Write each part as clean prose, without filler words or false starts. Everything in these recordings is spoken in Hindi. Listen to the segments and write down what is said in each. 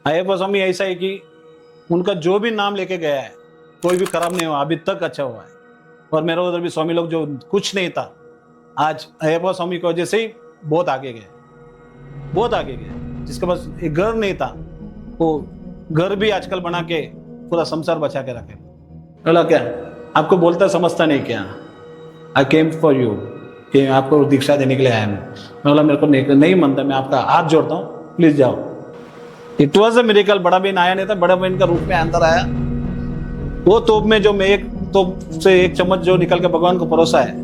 अयप्पा स्वामी ऐसा है कि उनका जो भी नाम लेके गया है कोई भी खराब नहीं हुआ, अभी तक अच्छा हुआ है। और मेरे उधर भी स्वामी लोग जो कुछ नहीं था, आज अयप्पा स्वामी की वजह से ही बहुत आगे गए, बहुत आगे गए। जिसके पास एक घर नहीं था वो घर भी आजकल बना के पूरा संसार बचा के रखे। बोला क्या आपको बोलता समझता नहीं क्या, आई केम फॉर यू, कि आपको दीक्षा देने के लिए आया मैं बोला मेरे को नहीं मानता, मैं आपका हाथ जोड़ता हूँ, प्लीज जाओ। It was a miracle. बड़ा बहन आया नहीं था, बड़ा बहन का रूप में अंदर आया। वो तोप में जो मैं एक तोप से एक चम्मच जो निकल के भगवान को परोसा है,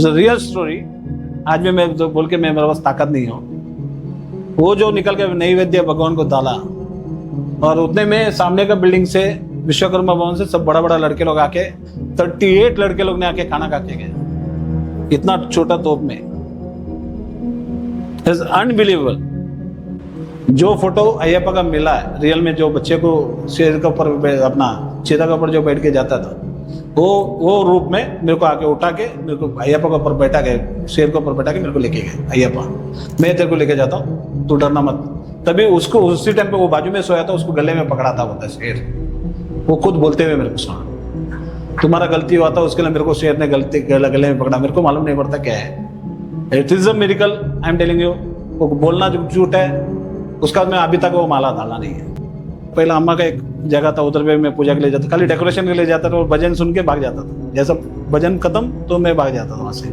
रियल स्टोरी। आज भी मैं तो बोल के मैं मेरे पास ताकत नहीं हो, वो जो निकल के नैवेद्य भगवान को डाला और उतने में सामने का बिल्डिंग से विश्वकर्मा भवन से सब बड़ा बड़ा लड़के लोग आके 38 लड़के लोग ने आके खाना खा के गए, इतना छोटा तोप में। अनबिलीवेबल। जो फोटो अयप्पा का मिला है रियल में, जो बच्चे को शेर के ऊपर अपना चीता के ऊपर जो बैठ के जाता था, वो रूप में मेरे को आके उठा के मेरे को अयप्पा के ऊपर बैठा के, शेर के ऊपर बैठा के मेरे को लेके गए। अयप्पा मैं तेरे को लेके जाता हूँ, तू डरना मत। तभी उसको उसी टाइम पे वो बाजू में सोया था, उसको गले में पकड़ा था होता शेर। वो खुद बोलते हुए मेरे को सुना, तुम्हारा गलती हुआ था उसके लिए मेरे को शेर ने गलती गले में पकड़ा, मेरे को मालूम नहीं पड़ता क्या है। It is a miracle, I am telling you. वो बोलना झूठ है, उसका मैं अभी तक वो माला डाला नहीं है। पहला अम्मा का एक जगह था, उधर पे मैं पूजा के लिए जाता, खाली डेकोरेशन के लिए जाता था और भजन सुन के भाग जाता था। जैसा भजन खत्म तो मैं भाग जाता था वहां से,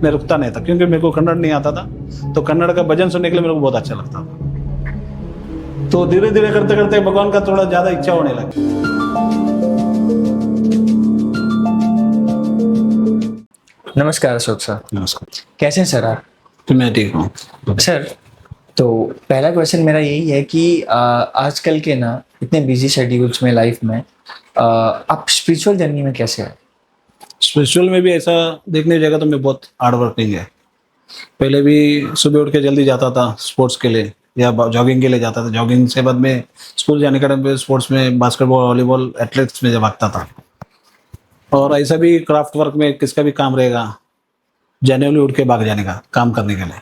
मैं रुकता नहीं था क्योंकि मेरे को कन्नड़ नहीं आता था। तो कन्नड़ का भजन सुनने के लिए मेरे को बहुत अच्छा लगता था। तो धीरे धीरे करते करते भगवान का थोड़ा ज्यादा इच्छा होने लगी। नमस्कार अशोक सर। नमस्कार। कैसे हैं सर आप? मैं ठीक हूँ सर, तो पहला क्वेश्चन मेरा यही है कि आजकल के ना इतने बिजी शेड्यूल्स में लाइफ में आप स्पिरिचुअल जर्नी में कैसे हैं? स्पिरिचुअल में भी ऐसा देखने जाएगा तो मैं बहुत हार्ड वर्किंग है। पहले भी सुबह उठ के जल्दी जाता था स्पोर्ट्स के लिए या जॉगिंग के लिए जाता था। जॉगिंग से बाद में स्कूल जाने के टाइम पे स्पोर्ट्स में बास्केटबॉल, वॉलीबॉल, एथलेटिक्स में जब भागता था। और ऐसा भी क्राफ्ट वर्क में किसका भी काम रहेगा, जनरली उठ के भाग जाने का काम करने के लिए।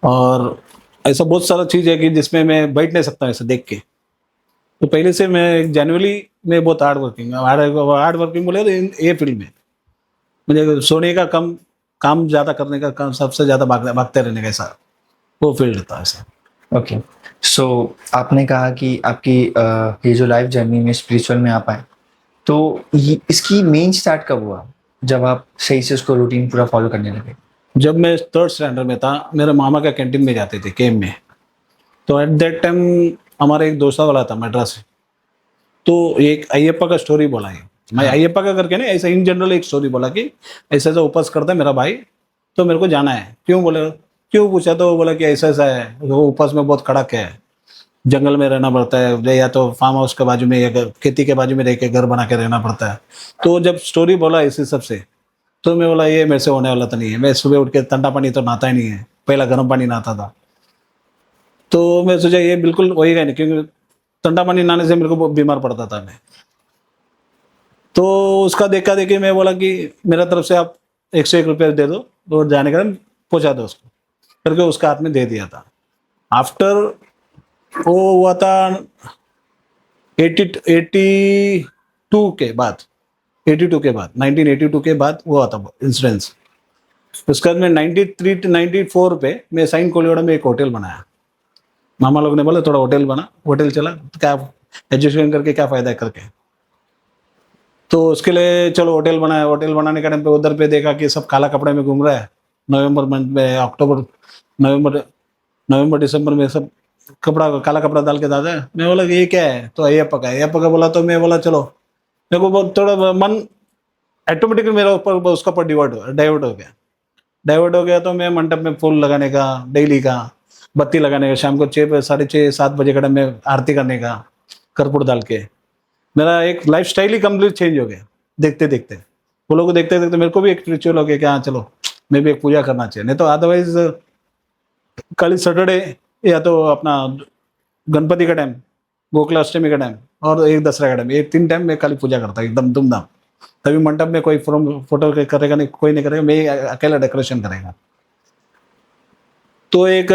और ऐसा बहुत सारा चीज़ है कि जिसमें मैं बैठ नहीं सकता ऐसा देख के। तो पहले से मैं जनरली मैं बहुत हार्ड वर्किंग बोले तो ये फील्ड में मुझे सोने का कम, काम ज़्यादा करने का काम, सबसे ज़्यादा भागते रहने का, ऐसा वो फील्ड था ऐसा। ओके, सो आपने कहा कि आपकी ये जो लाइफ जर्नी में स्पिरिचुअल में आप आए, तो इसकी मेन स्टार्ट कब हुआ जब आप सही से उसको रूटीन पूरा फॉलो करने लगे? जब मैं 3rd स्टैंडर्ड में था, मेरे मामा का कैंटीन में जाते थे केम में। तो एट दैट टाइम हमारा एक दोस्त वाला था मद्रास से, तो एक अयप्पा का स्टोरी बोला है। मैं अयप्पा का करके नहीं, ऐसा इन जनरल एक स्टोरी बोला कि ऐसा ऐसा उपास करता है मेरा भाई, तो मेरे को जाना है। क्यों बोले, क्यों पूछा तो वो बोला कि ऐसा ऐसा है, वो उपास में बहुत कड़क है, जंगल में रहना पड़ता है या तो फार्म हाउस के बाजू में या खेती के बाजू में रह के घर बना के रहना पड़ता है। तो जब स्टोरी बोला इसी सब से, तो मैं बोला ये मेरे से होने वाला तो नहीं है। मैं सुबह उठ के ठंडा पानी तो नहाता ही नहीं है, पहला गर्म पानी नहाता था। तो मैं सोचा ये बिल्कुल होएगा नहीं, क्योंकि ठंडा पानी नहाने से मेरे को बहुत बीमार पड़ता था मैं। तो उसका देखा देखी मैं बोला कि मेरा तरफ से आप 101 रुपये दे दो और जाने का पहुँचा दो उसको करके उसका हाथ में दे दिया था। आफ्टर वो हुआ था 82 के बाद, 1982 के बाद हुआ था इंसिडेंस। उसके बाद में 93 to 94 पे मैं साइन कोलियोड़ा में एक होटल बनाया। मामा लोग ने बोला थोड़ा होटल बना, होटल चला, तो क्या एजुकेशन करके क्या फायदा है करके। तो उसके लिए चलो होटल बनाया। होटल बनाने के टाइम पे उधर पे देखा कि सब काला कपड़े में घूम रहा है। नवंबर मंथ में, नवंबर दिसंबर में सब काला कपड़ा डाल के दादा है। मैं बोला कि ये क्या है, तो अयप्पा का। अयप्पा का बोला तो मैं बोला चलो, मेरे को बहुत थोड़ा मन ऑटोमेटिकली मेरा ऊपर उसका पर डाइवर्ट हो गया। तो मैं मंडप में फूल लगाने का, डेली का बत्ती लगाने का, शाम को 6-7 बजे का टाइम में आरती करने का कर्पूर डाल के। मेरा एक लाइफ स्टाइल ही कंप्लीट चेंज हो गया देखते देखते। वो लोग को देखते देखते मेरे को भी एक रिचुअल हो गया कि हाँ चलो मैं भी एक पूजा करना चाहिए। नहीं तो अदरवाइज कल सैटरडे या तो अपना गणपति का टाइम, गोकुलाष्टमी का टाइम और एक दसरा का टाइम, ये 3 टाइम मैं खाली पूजा करता एकदम धूमधाम। तभी मंडप में कोई फोटो करेगा नहीं, कोई नहीं करेगा, मैं अकेला डेकोरेशन करेगा। तो एक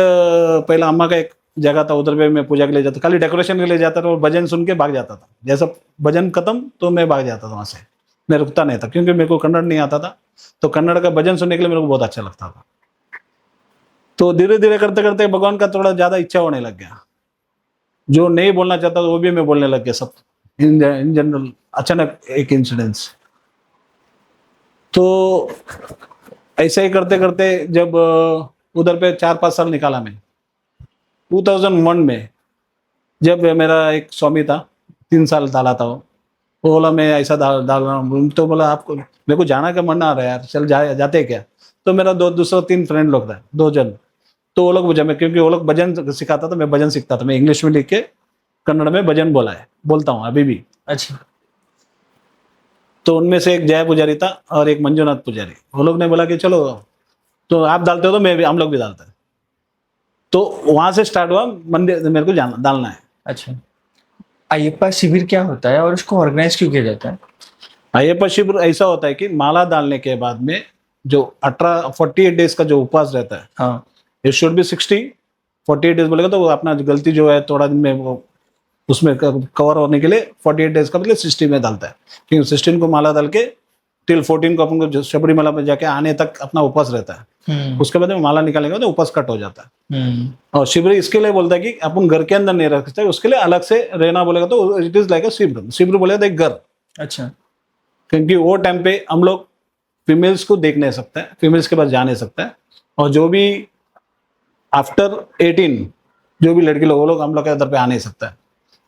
पहला अम्मा का एक जगह था, उधर पे मैं पूजा के लिए जाता, खाली डेकोरेशन के लिए जाता था और भजन सुन के भाग जाता था। जैसा भजन खत्म तो मैं भाग जाता था वहां से, मैं रुकता नहीं था क्योंकि मेरे को कन्नड़ नहीं आता था। तो कन्नड़ का भजन सुनने के लिए मेरे को बहुत अच्छा लगता था। तो धीरे धीरे करते करते भगवान का थोड़ा ज्यादा इच्छा होने लग गया, जो नहीं बोलना चाहता वो भी मैं बोलने लग गया सब इन जनरल। अचानक एक इंसिडेंस, तो ऐसे ही करते करते जब उधर पे 4-5 साल निकाला मैं। 2001 में जब मेरा एक स्वामी था, 3 साल डाला था वो बोला मैं ऐसा डाल रहा हूँ, तो बोला आपको, मेरे को जाना का मन आ रहा है यार, चल जाते क्या। तो मेरा दूसरा 3 फ्रेंड लोग था, 2 जन। तो वो लोग मुझे, मैं क्योंकि वो लोग भजन सिखाता था, मैं भजन सीखता था, मैं इंग्लिश में लिख के कन्नड़ में भजन बोलता हूँ अभी भी। अच्छा। तो उनमें से एक जय पुजारी था और एक मंजुनाथ पुजारी। वो लोग ने बोला कि चलो, तो आप डालते हो तो मैं भी, हम लोग भी डालते हैं। तो वहां से स्टार्ट हुआ, मंदिर मेरे को डालना है। अच्छा, अयप्पा शिविर क्या होता है और उसको ऑर्गेनाइज क्यों किया जाता है? अय्यप्पा शिविर ऐसा होता है कि माला डालने के बाद में जो 48 डेज का जो उपवास रहता है, हाँ। इट शुड बी 48 डेज बोलेगा तो वो अपना गलती जो है थोड़ा दिन में वो उसमें कवर होने के लिए 48 डेज का मतलब 60 में डालता है। क्योंकि 16 को माला डाल के टिल 14 को अपन को शबरीमला में जाके आने तक अपना उपवास रहता है। उसके बाद में माला निकालेगा तो उपवास कट हो जाता है। और शिविर इसके लिए बोलता है कि अपन घर के अंदर नहीं रख सकते, उसके लिए अलग से रहना बोलेगा तो इट इज लाइक अ शिविर। शिविर बोलेगा तो एक घर। अच्छा। क्योंकि वो टाइम पे हम लोग फीमेल्स को देख नहीं सकते हैं, फीमेल्स के पास जा नहीं सकते हैं। और जो भी आफ्टर 18 जो भी लड़की लोग, वो लोग हम लोग के अंदर पे आ नहीं सकता है,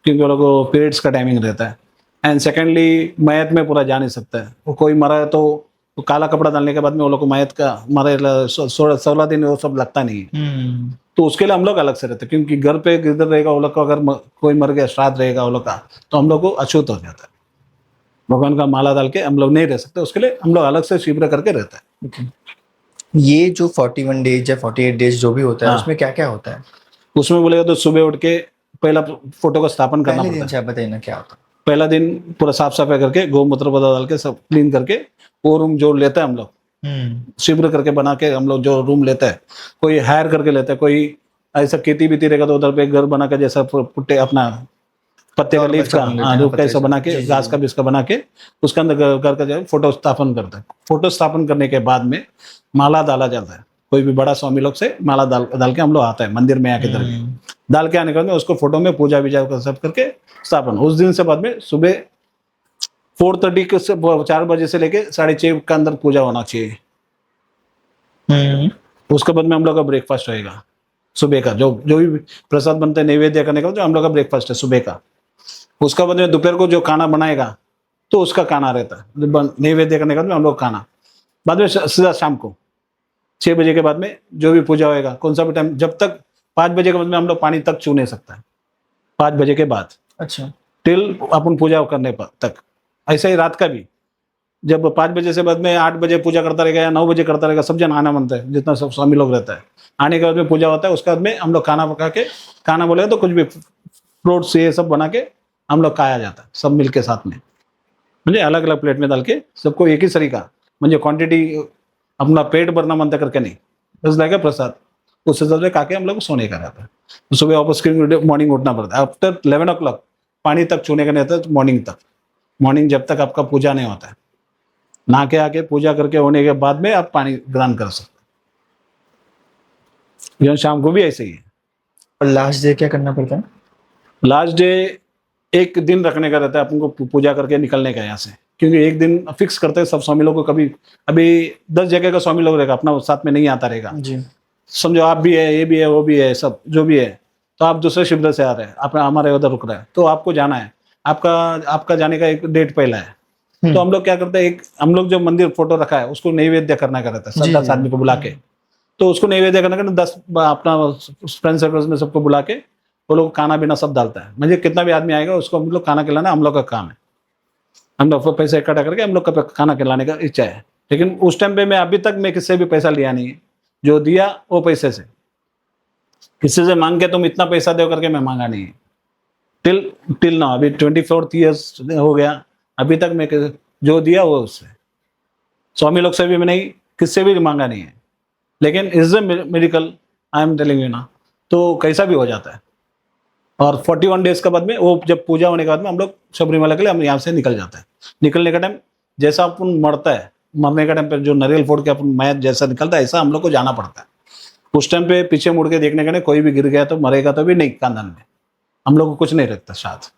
क्योंकि वो लोग को पीरियड्स का टाइमिंग रहता है। एंड सेकेंडली मयत में पूरा जा नहीं सकता है। वो कोई मरा है तो काला कपड़ा डालने के बाद में वो लोग को मयत का मरे 16 दिन वो सब लगता नहीं है। तो उसके लिए हम लोग अलग से रहते हैं, क्योंकि घर पे किधर रहेगा वो लोग का, अगर कोई मर गया, श्राद्ध रहेगा वो लोग का, तो हम लोग को अछूत हो जाता है। भगवान का माला डाल के हम लोग नहीं रह सकते, उसके लिए हम लोग अलग से शिविर करके रहते हैं। ओके। ये जो 41 डेज या 48 डेज जो भी होता है, हाँ। उसमें क्या क्या होता है? उसमें बोलेगा तो सुबह उठ के पहला फोटो का स्थापन करना पहले पड़ता दिन है। से आप बताइए ना क्या होता पहला दिन पूरा साफ सफाई करके गौमूत्र पदा डाल के सब क्लीन करके वो रूम जो लेता है हम लोग, है? शिविर करके बना के हम लोग जो रूम लेते हैं, कोई हायर करके लेते हैं, कोई ऐसा खेती बीती रहेगा तो उधर पे घर बना के जैसा पुट्टे अपना पत्ते का Normal लीफ सा का, बन लेते हाँ, हैं, रूप का पत्ते ऐसा से। बना जी, के जी, घास जी। का भी इसका बना के उसके अंदर घर का जो है फोटो स्थापन करता है। फोटो स्थापन करने के बाद में माला डाला जाता है। कोई भी बड़ा स्वामी लोग से माला डाल के हम लोग आता है मंदिर में आके दर डाल के आने के बाद में उसको फोटो में पूजा विजा कर सब करके स्थापन। उस दिन से बाद में सुबह 4:30 के से 4 बजे से लेके 6:30 के अंदर पूजा होना चाहिए। उसके बाद में हम लोग का ब्रेकफास्ट रहेगा सुबह का, जो जो भी प्रसाद बनते हैं नैवेद्य करने का, जो हम लोग का ब्रेकफास्ट है सुबह का। उसका बाद में दोपहर को जो खाना बनाएगा तो उसका खाना रहता है, नैवेद्य करने का हम लोग खाना। बाद में सीधा शाम को 6 बजे के बाद में जो भी पूजा होएगा, कौन सा भी टाइम, जब तक 5 बजे के बाद में हम लोग पानी तक छू नहीं सकता है, 5 बजे के बाद अच्छा। टिल अपन पूजा करने पर तक। ऐसा ही रात का भी, जब 5 बजे से बाद में 8 बजे पूजा करता रहेगा या 9 बजे करता रहेगा, सब जन आना बनता है, जितना सब स्वामी लोग रहता है। आने के बाद में पूजा होता है, उसके बाद में हम लोग खाना पका के, खाना बोलेगा तो कुछ भी फ्रूट्स ये सब बना के हम लोग खाया जाता है सब मिल के साथ में। म्हणजे अलग अलग प्लेट में डाल के सबको एक ही तरीका, म्हणजे क्वांटिटी अपना पेट भरना मनता करके नहीं, बस लाएगा प्रसाद, उससे ज्यादा खा के हम लोग सोने का रहता है। तो सुबह वापस मॉर्निंग उठना पड़ता है। आफ्टर 11 o'clock पानी तक छूने का नहीं होता है मॉर्निंग तक। मॉर्निंग जब तक आपका पूजा नहीं होता है, नहा के आके पूजा करके होने के बाद में आप पानी ग्रहण कर सकते हैं। शाम को भी ऐसे ही है। और लास्ट डे क्या करना पड़ता है? लास्ट डे एक दिन रखने का रहता है अपन को, पूजा करके निकलने का यहाँ से, क्योंकि एक दिन फिक्स करते हैं सब स्वामी लोग को। कभी अभी 10 जगह का स्वामी लोग रहेगा, अपना साथ में नहीं आता रहेगा। जी। समझो आप भी है, ये भी है, वो भी है, सब जो भी है, तो आप दूसरे शिविर से आ रहे हैं, अपना हमारे उधर रुक रहे हैं, तो आपको जाना है। आपका जाने का एक डेट पहला है। तो हम लोग क्या करते हैं, एक हम लोग जो मंदिर फोटो रखा है उसको नैवेद्य करना का रहता है, जी, 10 जी। आदमी को बुला के। तो उसको नैवेद्य करने का 10 अपना फ्रेंड सर्कल्स में सबको बुला के वो लोग खाना पीना सब डालता है। मुझे कितना भी आदमी आएगा उसको हम लोग खाना खिलाना हम लोग का काम है। हम लोग पैसे इकट्ठा करके हम लोग का खाना खिलाने का इच्छा है। लेकिन उस टाइम पे मैं अभी तक मैं किससे भी पैसा लिया नहीं है, जो दिया वो पैसे से, किसी से मांग के तुम इतना पैसा दो करके मैं मांगा नहीं है। टिल ना अभी 24 ईयर्स हो गया, अभी तक मैं जो दिया वो उससे, स्वामी लोग से भी मैं नहीं किससे भी मांगा नहीं है। लेकिन is a medical, I am telling you ना, तो कैसा भी हो जाता है। और 41 डेज के बाद में वो जब पूजा होने के बाद में हम लोग शबरीमला के लिए हम यहाँ से निकल जाते हैं। निकलने का टाइम जैसा अपन मरता है, मरने का टाइम पे जो नारियल फोड़ के अपन मैच जैसा निकलता है, ऐसा हम लोग को जाना पड़ता है। उस टाइम पे पीछे मुड़ के देखने का नहीं, कोई भी गिर गया तो मरेगा तो भी नहीं, खानदान में हम लोग को कुछ नहीं रखता साथ।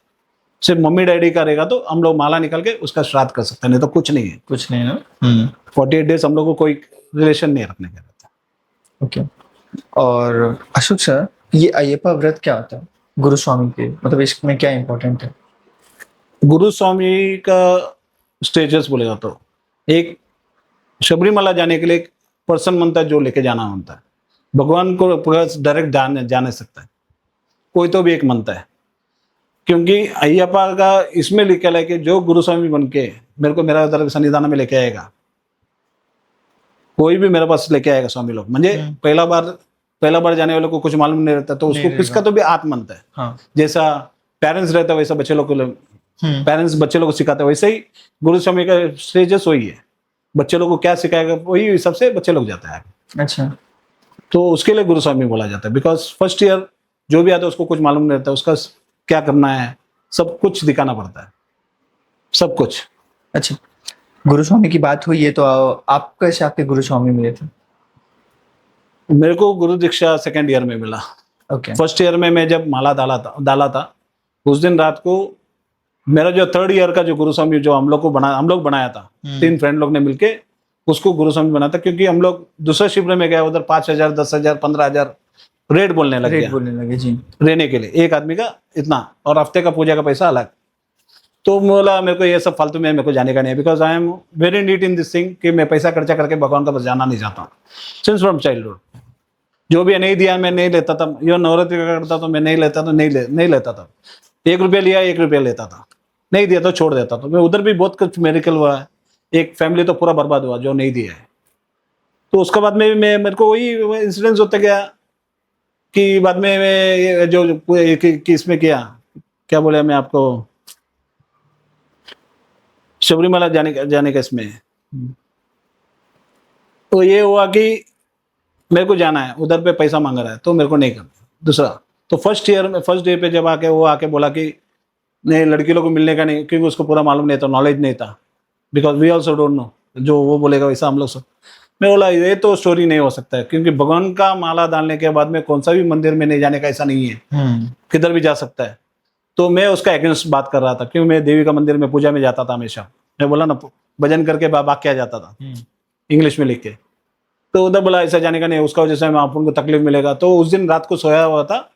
सिर्फ मम्मी डैडी का रहेगा तो हम लोग माला निकाल के उसका श्राद्ध कर सकते हैं, नहीं तो कुछ नहीं है। कुछ नहीं ना। 48 डेज हम लोग को कोई रिलेशन नहीं रखने का रहता। ओके। और अशोक सर, ये अय्यप्पा व्रत क्या होता है गुरु स्वामी के, मतलब इसमें क्या इंपॉर्टेंट है? गुरु स्वामी का स्टेटस बोलेगा तो एक शबरीमला जाने के लिए एक पर्सन बनता है जो लेके जाना होता है। भगवान को डायरेक्ट जाने सकता है, कोई तो भी एक मनता है। क्योंकि अय्यप्पा का इसमें लिखा है कि जो गुरु स्वामी बन के मेरे को मेरा उधर सन्निधान में लेके आएगा, कोई भी मेरे पास लेके आएगा स्वामी लोग, मुझे पहला बार जाने वाले को कुछ मालूम नहीं रहता तो उसको किसका तो भी आत्म मनता है। हाँ। जैसा पेरेंट्स रहता है वैसा बच्चे लोग को पेरेंट्स बच्चे लोग को सिखाते हैं, वैसे ही गुरु स्वामी का स्टेजस वही है। बच्चे लोग को क्या सिखाएगा वही हिसाब से बच्चे लोग जाता है। अच्छा। तो उसके लिए गुरु स्वामी बोला जाता है। बिकॉज फर्स्ट ईयर जो भी आता है उसको कुछ मालूम नहीं रहता, उसका क्या करना है सब कुछ दिखाना पड़ता है, सब कुछ। अच्छा, गुरु स्वामी की बात हुई है तो आप कैसे आपके गुरु स्वामी मिले थे? मेरे को गुरु दीक्षा सेकेंड ईयर में मिला। ओके। फर्स्ट ईयर में मैं जब माला डाला था उस दिन रात को मेरा जो थर्ड ईयर का जो गुरु स्वामी जो हम लोग बनाया था, 3 फ्रेंड लोग ने मिलके उसको गुरु स्वामी बनाया था। क्योंकि हम लोग दूसरे शिविर में गए, उधर 5,000 10,000 15,000 रेट बोलने लगे जी, रहने के लिए एक आदमी का इतना, और हफ्ते का पूजा का पैसा अलग। तो बोला मेरे को ये सब फालतू में मेरे को जाने का नहीं है। Because I am very neat in this thing कि मैं पैसा खर्चा करके भगवान का बस जाना नहीं चाहता हूँ। सिंस फ्रॉम चाइल्डहुड जो भी नहीं दिया मैं नहीं लेता था। यो नवरात्रि का करता तो मैं नहीं लेता था, नहीं लेता था। 1 रुपया लिया 1 रुपया लेता था, नहीं दिया तो छोड़ देता था। मैं उधर भी बहुत कुछ मेरिकल हुआ है, एक फैमिली तो पूरा बर्बाद हुआ जो नहीं दिया है। तो उसके बाद में मैं मेरे को वही इंसिडेंस होता गया कि बाद में मैं जो इसमें किया, क्या बोले मैं आपको, शबरीमला जाने का इसमें तो ये हुआ कि मेरे को जाना है, उधर पे पैसा मांग रहा है तो मेरे को नहीं करना। दूसरा तो फर्स्ट डे पे जब वो आके बोला कि नहीं लड़की लोग को मिलने का नहीं, क्योंकि उसको पूरा मालूम नहीं था, नॉलेज नहीं था। Because we also don't know, जो वो बोलेगा वैसा हम लोग सब। मैं बोला ये तो स्टोरी नहीं हो सकता है, क्योंकि भगवान का माला डालने के बाद में कौन सा भी मंदिर में नहीं जाने का ऐसा नहीं है, किधर भी जा सकता है। तो मैं उसका अगेंस्ट बात कर रहा था, क्योंकि मैं देवी का मंदिर में पूजा में जाता था हमेशा। मैं बोला ना भजन करके भाग किया जाता था इंग्लिश में लिख के। तो उधर बोला ऐसा जाने का नहीं, उसका वजह से मैं अपन को तकलीफ मिलेगा। तो उस दिन रात को सोया हुआ था,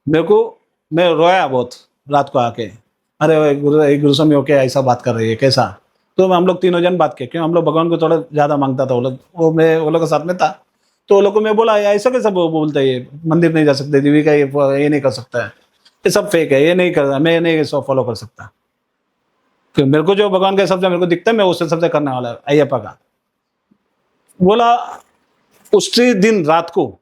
मैं रोया बहुत रात को आके, अरे गुरु स्वामी होके ऐसा बात कर रही है कैसा। तो हम लोग तीनों जन बात किए, क्यों हम लोग भगवान को थोड़ा ज्यादा मांगता था। वो लोग के साथ में था, तो वो लोग को मैं बोला ऐसा कैसा बोलता है, ये मंदिर नहीं जा सकते, देवी का ये नहीं कर सकता है, ये सब फेक है, ये नहीं कर, मैं नहीं फॉलो कर सकता। क्योंकि मेरे को जो भगवान के हिसाब से मेरे को दिखता है मैं उस हिसाब से करने वाला है अय्यप्पा का। बोला उसी दिन रात को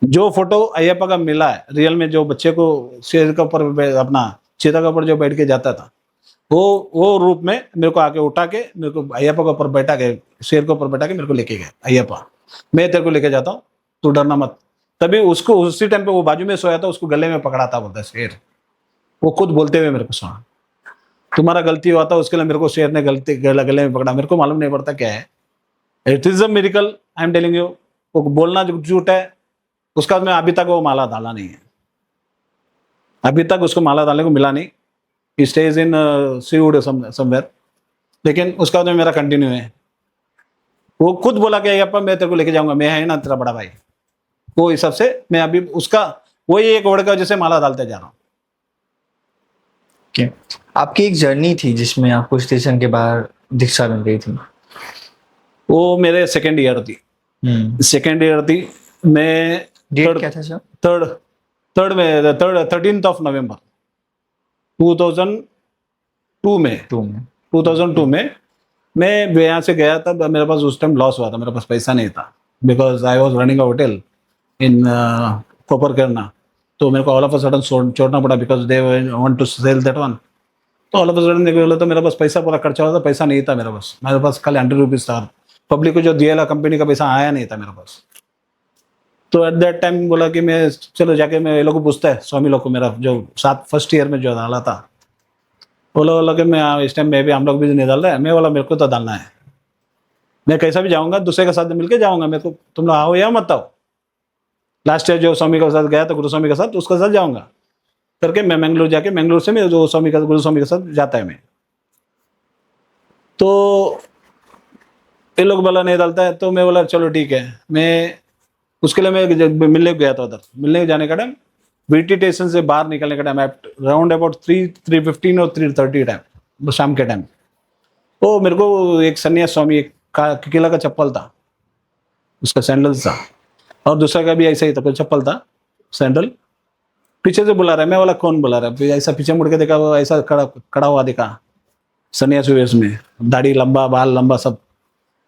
जो फोटो अय्यप्पा का मिला है रियल में, जो बच्चे को शेर के ऊपर अपना चीता के ऊपर जो बैठ के जाता था, वो रूप में मेरे को आके उठा के मेरे को अय्यप्पा के ऊपर बैठा के, शेर के ऊपर बैठा के मेरे को लेके गए, अय्यप्पा मैं तेरे को लेके जाता हूँ, तू डरना मत। तभी उसको उसी टाइम पे वो बाजू में सोया था, उसको गले में पकड़ा था, बोलता है शेर। वो खुद बोलते हुए मेरे को सुना, तुम्हारा गलती हुआ था उसके लिए मेरे को शेर ने गले में पकड़ा। मेरे को मालूम नहीं पड़ता क्या है, it is a miracle, I am telling you. वो बोलना झूठ है। उसका मैं अभी तक वो माला डाला नहीं है, अभी तक उसको माला डालने को मिला नहीं। ही स्टेज इन सीवुड समवेयर, लेकिन उसका तो मेरा कंटिन्यू है। वो खुद बोला कि अय्यप्पा मैं तेरे को लेके जाऊंगा, मैं है ना तेरा बड़ा भाई। वो हिसाब से मैं अभी उसका वही एक वर्ड का जैसे माला डालते जा रहा हूँ। okay. आपकी एक जर्नी थी जिसमें आपको स्टेशन के बाहर दीक्षा मिल गई थी, वो मेरे सेकेंड ईयर थी। मैं डेट क्या था सर? 13th नवंबर 2002 में मैं यहाँ से गया। तब मेरे पास उस टाइम लॉस हुआ था, मेरे पास पैसा नहीं था, because I was running a hotel in कोपर करना। तो मेरे को ऑल ऑफ अ सडन छोड़ना पड़ा, because they want to sell that one. तो ऑल ऑफ अ सडन देखो बोला तो मेरे पास पैसा पूरा खर्चा हुआ था, पैसा नहीं था मेरे पास खाली 100 रुपीज था। पब्लिक को जो दिया कंपनी का पैसा आया नहीं था मेरे पास। तो एट दैट टाइम बोला कि मैं चलो जाके मैं ये लोग को पूछता है स्वामी लोग को, मेरा जो साथ फर्स्ट ईयर में जो डाला था, बोला कि मैं इस टाइम मैं भी हम लोग भी नहीं डाल रहे हैं। मैं बोला मेरे को तो डालना है, मैं कैसा भी जाऊंगा दूसरे के साथ मिलके जाऊंगा, मेरे को तुम लोग आओ या मत आओ। लास्ट ईयर जो स्वामी के साथ गया था गुरु स्वामी के साथ, उसके साथ जाऊंगा करके मैं मैंगलोर जाके, मैंगलोर से मैं जो स्वामी का गुरु स्वामी के साथ जाता है मैं। तो ये लोग बोला नहीं डालता है, तो मैं बोला चलो ठीक है। मैं उसके लिए मैं जब मिलने गया था, उधर मिलने जाने का टाइम बीटी स्टेशन से बाहर निकलने का टाइम राउंड अबाउट 3:15 और 3:30 टाइम, शाम के टाइम। वो मेरे को एक सन्यास स्वामी एक किला का चप्पल था, उसका सैंडल था, और दूसरा का भी ऐसा ही था, कोई चप्पल था सैंडल। पीछे से बुला रहा है, मैं बोला कौन बुला रहा है, फिर ऐसा पीछे मुड़ के देखा, वो ऐसा खड़ा हुआ देखा सन्यासी वेश में, दाढ़ी लंबा, बाल लंबा सब।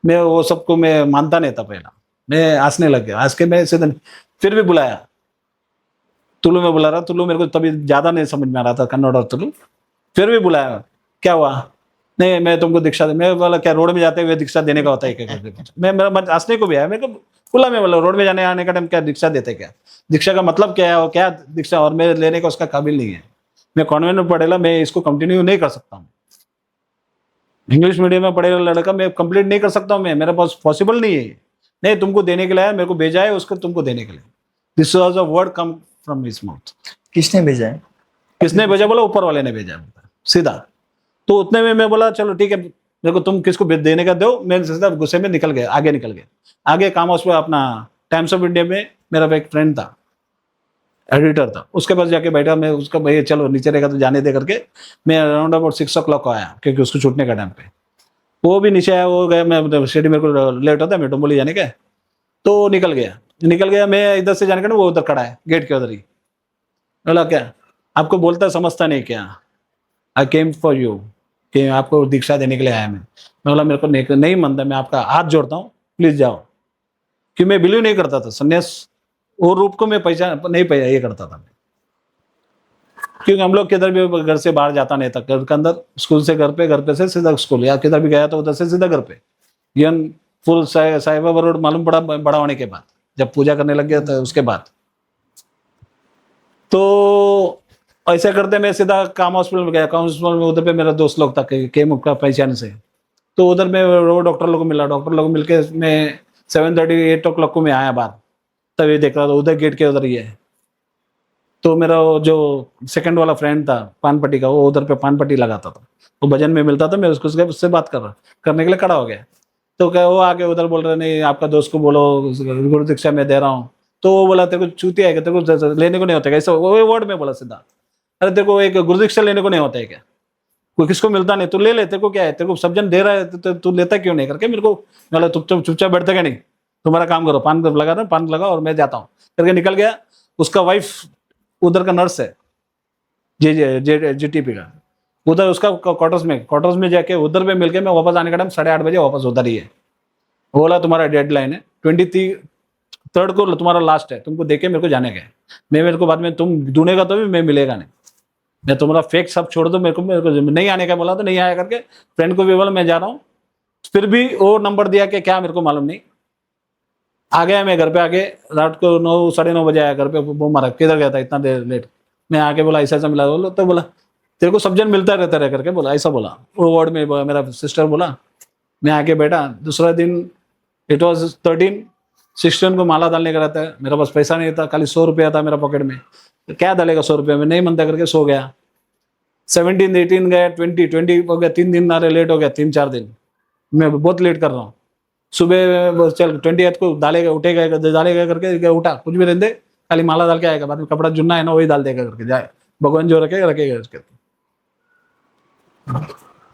मैं वो सबको मैं मानता नहीं था पहला, मैं हंसने लग गया। हंस के मैं सीधे फिर भी बुलाया, तुलू में बुला रहा, तुलू मेरे को तभी ज्यादा नहीं समझ में आ रहा था, कन्नड़ और तुलू। फिर भी बुलाया, क्या हुआ, नहीं मैं तुमको दीक्षा दे। मैं बोला क्या रोड में जाते हुए दीक्षा देने का होता है क्या? मैं मेरा मन हंसने को भी आया, मेरे को बोला, मैं बोला रोड में जाने आने का टाइम क्या दीक्षा देते क्या? दीक्षा का मतलब क्या है, वो क्या दीक्षा, और मैं लेने का उसका काबिल नहीं है। मैं कॉन्वेंट में पढ़ेला, मैं इसको कंटिन्यू नहीं कर सकता हूँ। इंग्लिश मीडियम में पढ़ेगा लड़का मैं कंप्लीट नहीं कर सकता हूँ, मैं, मेरे पास पॉसिबल नहीं है। नहीं तुमको देने के लिए आया, मेरे को भेजा है उसको तुमको देने के लिए। This was a word come from his mouth. किसने भेजा है? किसने भेजा? बोला ऊपर वाले ने भेजा सीधा। तो उतने में मैं बोला चलो ठीक है, मेरे को तुम किसको देने का दो। मैं सीधा गुस्से में निकल गया, आगे निकल गया। आगे काम हाउस में अपना टाइम्स ऑफ इंडिया में मेरा एक फ्रेंड था, एडिटर था, उसके पास जाके बैठा मैं। उसका भैया चलो नीचे रहेगा तो जाने दे करके मैं अराउंड अबाउट 6 o'clock को आया, क्योंकि उसको छूटने का टाइम पे। वो भी नीचे आया, वो गया, मैं शेडी मेरे को लेट होता है मैं डोंबोली जाने के, तो निकल गया। मैं इधर से जाने का ना, वो उधर खड़ा है गेट के उधर ही। बोला क्या आपको बोलता समझता नहीं क्या? आई केम फॉर यू, कि आपको दीक्षा देने के लिए आया मैं बोला मेरे को नहीं मानता, मैं आपका हाथ जोड़ता हूँ, प्लीज जाओ। कि मैं बिलीव नहीं करता था संन्यास वो रूप को, मैं पहचान नहीं ये करता था मैं। क्योंकि हम लोग किधर भी घर से बाहर जाता नहीं था, घर के अंदर, स्कूल से घर पे से सीधा स्कूल, या किधर भी गया तो उधर से सीधा घर पे। यन फुल साई बाबा रोड मालूम पड़ा बड़ा होने के बाद, जब पूजा करने लग गया था उसके बाद। तो ऐसे करते मैं सीधा काम हॉस्पिटल में गया। काम हॉस्पिटल में उधर पे मेरा दोस्त लोग था के मुख का पहचान से, तो उधर में वो डॉक्टर लोग को मिला। डॉक्टर लोग को मिलके मैं 7:30 8 o'clock को मैं आया बाहर, तभी देख रहा था उधर गेट के उधर ही है। तो मेरा वो जो सेकंड वाला फ्रेंड था पान पट्टी का, वो उधर पे पान पट्टी लगाता था, वो भजन में मिलता था, मैं उससे बात करने के लिए खड़ा हो गया। तो क्या वो आके उधर बोल रहे नहीं आपका दोस्त को बोलो गुरु दीक्षा मैं दे रहा हूँ। तो वो बोला तेरे को चूतिया है, तेरे को लेने को नहीं होता है ऐसा, वो वर्ड में बोला सीधा, अरे तेरे को एक गुरु दीक्षा लेने को नहीं होता है क्या? कोई किसको मिलता नहीं, तू ले ले, तेरे को क्या है, तेरे को सब जन दे रहा है तो तू लेता क्यों नहीं करके मेरे को। बोला चुपचाप बैठते क्या नहीं, तुम्हारा काम करो, पान लगा रहा पान लगा और मैं जाता हूँ करके निकल गया। उसका वाइफ उधर का नर्स है जीटीपी का, उधर उसका क्वार्टर्स में जाके उधर पे मिलके मैं वापस आने का टाइम 8:30 बजे वापस उधर ही है। बोला तुम्हारा डेडलाइन है 23rd को तुम्हारा लास्ट है, तुमको देके मेरे को जाने का है। मेरे को बाद में तुम ढूंढेगा तो भी मैं मिलेगा नहीं, मैं तुम्हारा फेक सब छोड़ दो, मेरे को नहीं आने का बोला तो नहीं आया करके फ्रेंड को भी बोला मैं जा रहा हूँ। फिर भी वो नंबर दिया कि क्या मेरे को मालूम नहीं। आ गया मैं घर पे, आके रात को 9 साढ़े 9 बजे आया घर पे। वो मारा किधर गया था इतना देर लेट? मैं आके बोला ऐसा मिला, बोला तो बोला तेरे को सब जन मिलता रहता रह करके बोला, ऐसा बोला वो वार्ड में मेरा सिस्टर बोला। मैं आके बैठा, दूसरा दिन इट वॉज 13-16 को माला डालने का रहता है, मेरे पास पैसा नहीं था, खाली 100 रुपया था मेरा पॉकेट में, तो क्या डालेगा 100 रुपये में, नहीं मनता करके सो गया। 17 18 गया, 20 हो गया, 3 दिन नारे लेट हो गया, 3-4 दिन मैं बहुत लेट कर रहा हूँ। सुबह चल 20th को डालेगा करके उठा, कुछ भी रहने दे, खाली माला डाल के आएगा, बाद में कपड़ा जुन्ना है ना वही डाल देगा करके जाए, भगवान जो रखेगा उसके।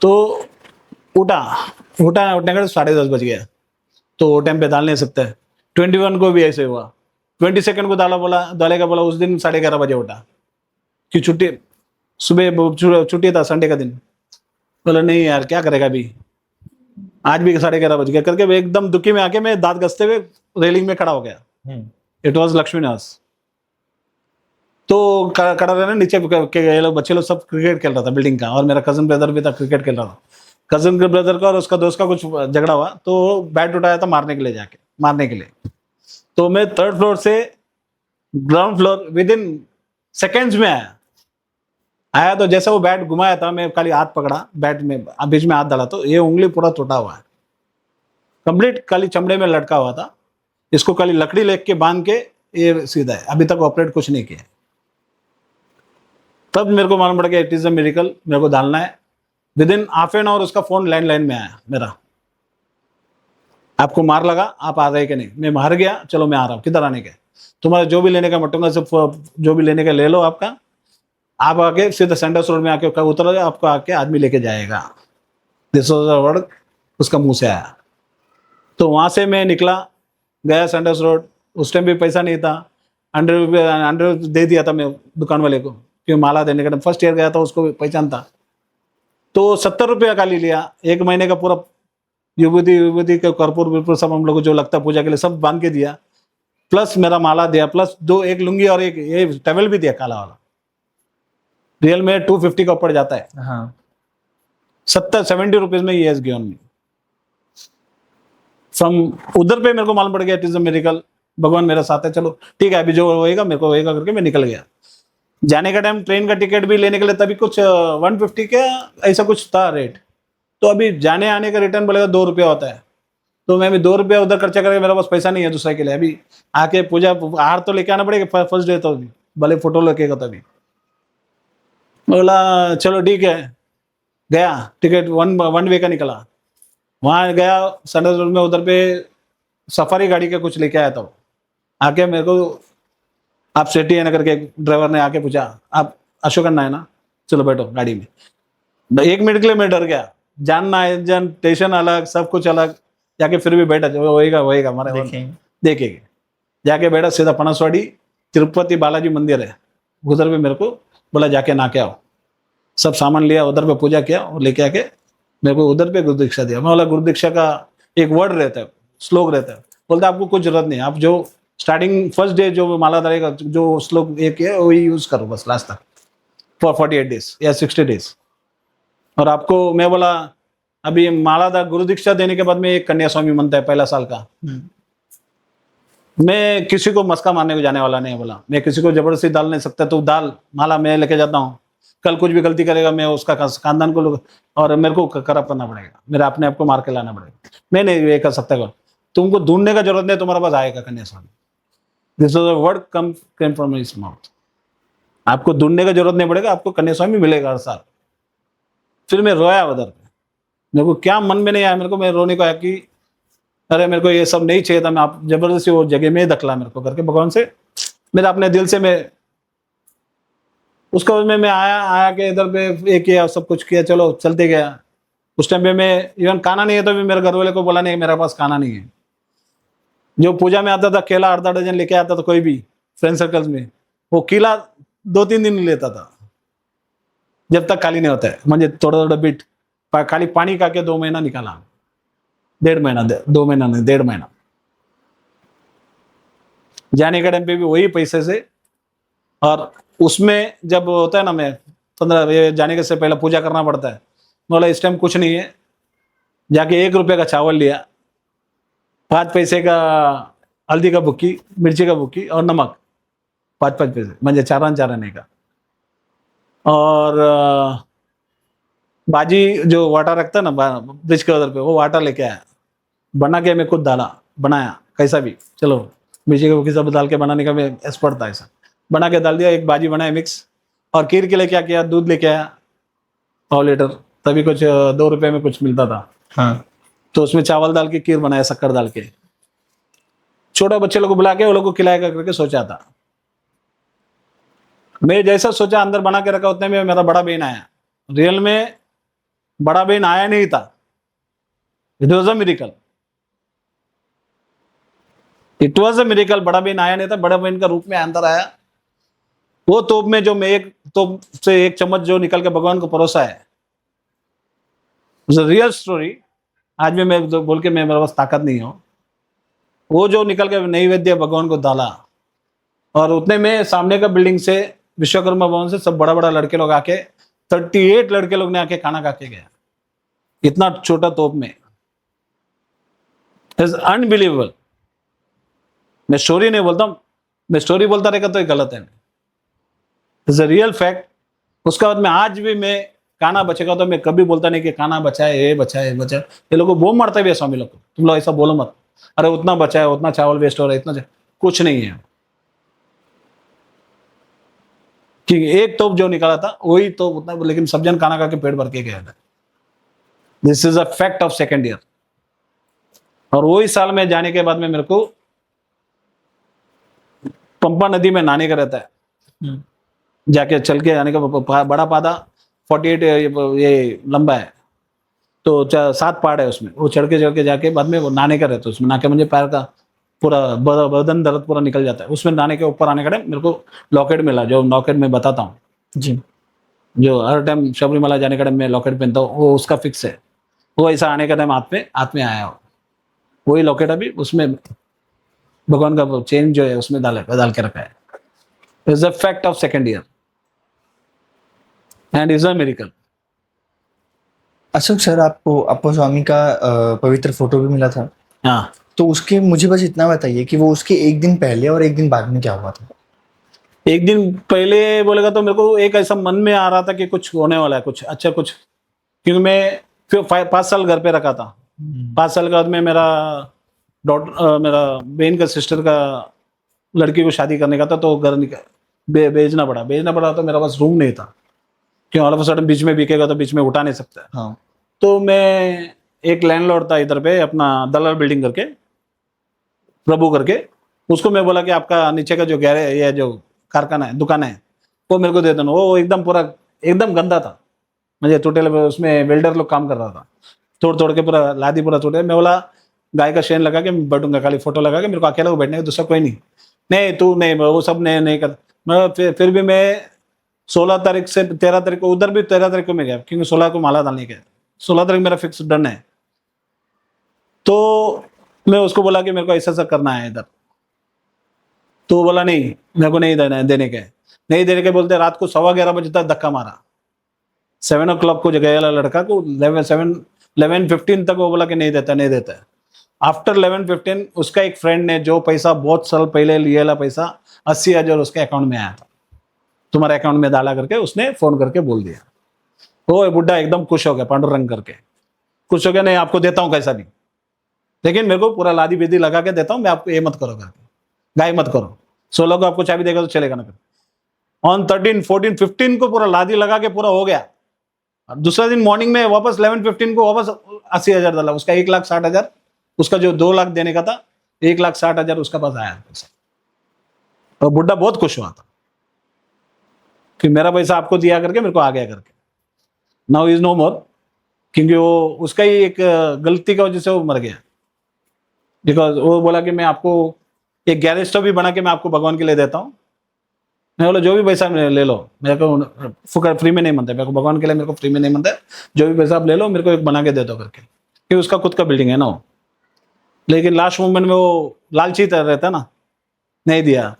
तो उठा उठने का 10:30 बज गया, तो वो टाइम पे डाल नहीं सकते। 21 को भी ऐसे हुआ, 22nd को डालेगा बोला, उस दिन 11:30 बजे उठा कि छुट्टी, सुबह छुट्टी था संडे का दिन। बोला नहीं यार क्या करेगा अभी, आज भी 11:30 बज गया करके मैं एकदम दुखी में आके मैं दांत घसते हुए रेलिंग में खड़ा हो गया। It was Lakshmi nurse. तो खड़ा रहना नीचे ये लोग बच्चे लोग सब क्रिकेट खेल रहा था बिल्डिंग का, और मेरा कजन ब्रदर भी था क्रिकेट खेल रहा था। कजन ब्रदर का और उसका दोस्त का कुछ झगड़ा हुआ, तो बैट उठाया था मारने के लिए। तो मैं 3rd फ्लोर से ground floor with in seconds में आया तो जैसे वो बैट घुमाया था, मैं खाली हाथ पकड़ा बैट में, बीच में हाथ डाला तो ये उंगली पूरा टूटा हुआ है, कंप्लीट खाली चमड़े में लटका हुआ था। इसको खाली लकड़ी लेके के बांध के ये सीधा है, अभी तक ऑपरेट कुछ नहीं किया। तब मेरे को मालूम पड़ गया इट इज अ मिरेकल, मेरे को डालना है। With in half an hour उसका फोन लैंडलाइन में आया मेरा, आपको मार लगा, आप आ रहे कि नहीं? मैं बाहर गया, चलो मैं आ रहा हूँ। किधर आने के? तुम्हारा जो भी लेने का मटूंगा सब, जो भी लेने का ले लो आपका, आप आके सीधा सेंडर्स रोड में आके उतर जाओ, आपको आके आदमी लेके जाएगा। दिस वाज द वर्ड उसका मुंह से आया। तो वहां से मैं निकला, गया सेंडर्स रोड। उस टाइम भी पैसा नहीं था, 100 दे दिया था मैं दुकान वाले को, क्यों माला देने का टाइम, फर्स्ट ईयर गया था, उसको पहचान था। तो 70 रुपया का ले लिया, 1 महीने का पूरा युवती का कर्पूर विपूर सब हम लोग को जो लगता है पूजा के लिए सब बांध के दिया, प्लस मेरा माला दिया, प्लस एक लुंगी और एक ये टवेल भी दिया काला वाला। रियल में 250 का ऊपर जाता है। हाँ 70 रुपीज में ये गिवन मी फ्रॉम। उधर पे मेरे को मालूम पड़ गया इट इज अ मिरेकल, भगवान मेरे साथ है, चलो ठीक है, अभी जो होएगा मेरे को होएगा करके मैं निकल गया। जाने का टाइम ट्रेन का टिकट भी लेने के लिए तभी कुछ 150 का ऐसा कुछ था रेट। तो अभी जाने आने का रिटर्न बोलेगा 2 रुपया होता है, तो मैं भी 2 रुपया उधर खर्चा करके, मेरे पास पैसा नहीं है दूसरे के लिए। अभी आके पूजा हार तो लेके आना पड़ेगा फर्स्ट डे, तो अभी भले फोटो लेके तभी। बोला चलो ठीक है, गया, टिकट वन वे का निकला। वहां गया संडस रोड में, उधर पे सफारी गाड़ी का कुछ लेके आया था। आके मेरे को आप सेठी है ना करके ड्राइवर ने आके पूछा, आप अशोक अन्ना है ना, चलो बैठो गाड़ी में। 1 मिनट के लिए मैं डर गया, जानना है जान, स्टेशन अलग, सब कुछ अलग, जाके फिर भी बैठा, जो होएगा होएगा हमारे देखेंगे। जाके बैठा सीधा पनसवाड़ी, तिरुपति बालाजी मंदिर है उधर पे, मेरे को बोला जाके ना के आओ। सब सामान लिया, उधर पे पूजा किया और लेके आके मेरे को उधर पे गुरु दीक्षा दिया। मैं बोला गुरु दीक्षा का एक वर्ड रहता है, श्लोक रहता है, बोलता आपको कुछ जरूरत नहीं, आप जो स्टार्टिंग फर्स्ट डे जो माला डालेगा जो श्लोक एक है वही यूज करो बस लास्ट तक फॉर 48 डेज या 60 डेज। और आपको मैं बोला अभी माला दा गुरु दीक्षा देने के बाद में एक कन्या स्वामी बनता है पहला साल का। मैं किसी को मस्का मारने को जाने वाला नहीं, बोला मैं किसी को जबरदस्ती डाल नहीं सकता, तो डाल माला, मैं लेके जाता हूँ, कल कुछ भी गलती करेगा मैं उसका खानदान को और मेरे को खराब करना पड़ेगा, मेरे अपने आप को मार के लाना पड़ेगा, मैं नहीं ये कर सकता। तुमको ढूंढने का जरूरत नहीं, तुम्हारे पास आएगा कन्या स्वामी। This was a word come from his mouth. आपको ढूंढने का जरूरत नहीं पड़ेगा, आपको कन्या स्वामी मिलेगा हर साल। फिर मैं रोया उधर पे, मेरे को क्या मन में नहीं आया, मेरे को मैं रोने को आया कि अरे मेरे को ये सब नहीं चाहिए था, मैं आप जबरदस्ती वो जगह में दखला मेरे को करके भगवान से, मेरा अपने दिल से मैं उसका मैं आया के इधर पे ये किया, सब कुछ किया, चलो चलते गया। उस टाइम पे मैं इवन खाना नहीं है तो भी मेरे घर वाले को बोला नहीं मेरे पास खाना नहीं है। जो पूजा में आता था केला आधा डजन लेके आता था कोई भी फ्रेंड सर्कल्स में, वो केला 2-3 दिन लेता था जब तक खाली नहीं होता है, मुझे थोड़ा थोड़ा बिट खाली पानी खा के 2 महीना निकाला, 1.5 महीना, 2 महीना नहीं 1.5 महीना। जाने के टाइम पे भी वही पैसे से, और उसमें जब होता है ना, मैं 15 जाने के से पहले पूजा करना पड़ता है, बोला इस टाइम कुछ नहीं है, जाके 1 रुपये का चावल लिया, 5 पैसे का हल्दी का बुक्की, मिर्ची का बुक्की और नमक 5-5 पैसे, म्हणजे 4 आने का। और बाजी जो वाटा रखता है ना ब्रिज के उधर पे, वो वाटा लेके आया, बना के मैं खुद डाला, बनाया कैसा भी, चलो मिर्ची का बुक्की सब डाल के बनाने का मैं एक्सपर्ट था, ऐसा बना के डाल दिया, एक बाजी बनाया मिक्स। और खीर के लिए क्या किया, दूध लेके आया 1.5 लीटर, तभी कुछ 2 रुपये में कुछ मिलता था। हाँ तो उसमें चावल डाल के खीर बनाया, शक्कर डाल के, छोटा बच्चे लोग को बुला के वो लोग को खिलाएगा करके सोचा था। मैं जैसा सोचा अंदर बना के रखा, उतने में मेरा बड़ा बहन आया। रियल में बड़ा बहन आया नहीं था, it was a miracle, it was a miracle. बड़ा बहन आया नहीं था, बड़ा बहन का रूप में अंदर आया। वो तोप में जो मैं एक तोप से 1 चम्मच जो निकल के भगवान को परोसा है, रियल स्टोरी। आज भी मैं बोल के मेरे पास ताकत नहीं हो, वो जो निकल के नैवेद्य भगवान को डाला, और उतने में सामने का बिल्डिंग से विश्वकर्मा भवन से सब बड़ा बड़ा लड़के लोग आके 38 लड़के लोग ने आके खाना खा के गया, इतना छोटा तोप में। It's unbelievable. मैं स्टोरी नहीं बोलता हूँ, मैं स्टोरी बोलता रहेगा तो ये गलत है। It's a real fact. उसके बाद में आज भी मैं काना बचेगा तो मैं कभी बोलता नहीं कि काना बचा है, ये बचा है, ये बचा है। ये लोग वो मारते भी है स्वामी लोग को, तुम लोग ऐसा बोलो मत, अरे उतना बचा है, उतना चावल वेस्ट हो रहा है, इतना कुछ नहीं है। कि एक तोप जो निकाला था वही तो उतना, लेकिन सब जन खाना खा के पेट भर के गया था। This is a fact of second year. और वही साल में जाने के बाद में मेरे को पंपा नदी में नहाने का रहता है, जाके चल के आने का। बड़ा पादा 48 ये लंबा है, तो 7 पहाड़ है उसमें, वो चढ़ के जाके बाद में वो नहाने का रहता है। उसमें नहा के मुझे पैर का पूरा बदन दर्द पूरा निकल जाता है। उसमें नहाने के ऊपर आने का टाइम मेरे को लॉकेट मिला, जो लॉकेट में बताता हूँ जी। जो हर टाइम शबरीमला जाने का टाइम मैं लॉकेट पहनता हूँ, वो उसका फिक्स है। वो ऐसा आने का टाइम हाथ में आया हो, वही लॉकेट अभी उसमें भगवान का चेन जो है उसमें डाल के रखा है। Is a fact of second year and is a miracle. Ashok sir, आपको स्वामी का पवित्र फोटो भी मिला था, हाँ, तो उसके मुझे बस इतना बताइए कि वो उसके एक दिन पहले और एक दिन बाद में क्या हुआ था। एक दिन पहले बोलेगा तो मेरे को एक ऐसा मन में आ रहा था कि कुछ होने वाला है, कुछ अच्छा कुछ। क्योंकि मैं फिर 5 साल घर पे रखा था। 5 साल के बाद में मेरा मेरा बहन का सिस्टर का लड़की को शादी करने का था, तो घर भेजना पड़ा तो मेरा पास रूम नहीं था। क्यों ऑल ऑफ सडन बीच में बिकेगा तो बीच में उठा नहीं सकता। हाँ। तो मैं एक लैंडलॉर्ड था इधर पे अपना दलाल बिल्डिंग करके, प्रभु करके, उसको मैं बोला कि आपका नीचे का जो गैरेज ये जो कारखाना है, दुकान है, वो मेरे को दे देना। वो एकदम पूरा एकदम गंदा था, मुझे टूटे, उसमें वेल्डर लोग काम कर रहा था, तोड़ के पूरा लादी पूरा टूटे। मैं बोला गाय का शेन लगा के मैं बैठूंगा, खाली फोटो लगा के, मेरे को अकेला को बैठने का, दूसरा कोई नहीं। नहीं तू नहीं, वो सब नहीं कर। मैं फिर भी मैं 16 तारीख से 13 तारीख को, उधर भी 13 तारीख को मैं गया, क्योंकि 16 को माला डालने गया। 16 तारीख मेरा फिक्स डन है। तो मैं उसको बोला कि मेरे को ऐसा करना है इधर। तो बोला नहीं, मेरे को नहीं देने के, नहीं देने के बोलते। रात को 11:15 बजे तक धक्का मारा। 7 o'clock को गया लड़का को, 11:15 तक वो बोला कि नहीं देता। आफ्टर 11:15 उसका एक फ्रेंड ने जो पैसा बहुत साल पहले लिया पैसा 80,000 उसके अकाउंट में आया था, तुम्हारे अकाउंट में डाला करके उसने फोन करके बोल दिया। वो बुढ़ा एकदम खुश हो गया, पांडुरंग करके खुश हो गया, नहीं आपको देता हूँ कैसा भी, लेकिन मेरे को पूरा लादी बेदी लगा के देता हूँ, मैं आपको ये मत करो करके, गाय मत करो। 16 को आपको चाबी देगा तो चलेगा ना। ऑन 13, 14, 15 को पूरा लादी लगा के पूरा हो गया। अब दूसरा दिन मॉर्निंग में वापस 11:15 को वापस 80,000 डाला, उसका 1,60,000, उसका जो 2 लाख देने का था 1,60,000 उसका पास आया पैसा। और बुढ़ा बहुत खुश हुआ था कि मेरा पैसा आपको दिया करके मेरे को आ गया करके। नाउ इज नो मोर, क्योंकि वो उसका ही एक गलती की वजह से वो मर गया। बिकॉज वो बोला कि मैं आपको एक गैरेज तो भी बना के मैं आपको भगवान के लिए देता हूँ। मैं बोला जो भी पैसा ले लो, मेरे को फुकर फ्री में नहीं मनता, मेरे को भगवान के लिए मेरे को फ्री में नहीं मनता, जो भी पैसा आप ले लो मेरे को एक बना के दे दो करके, क्योंकि उसका खुद का बिल्डिंग है ना वो। लेकिन लास्ट मोमेंट में वो लालची तरह रहता ना, नहीं दिया।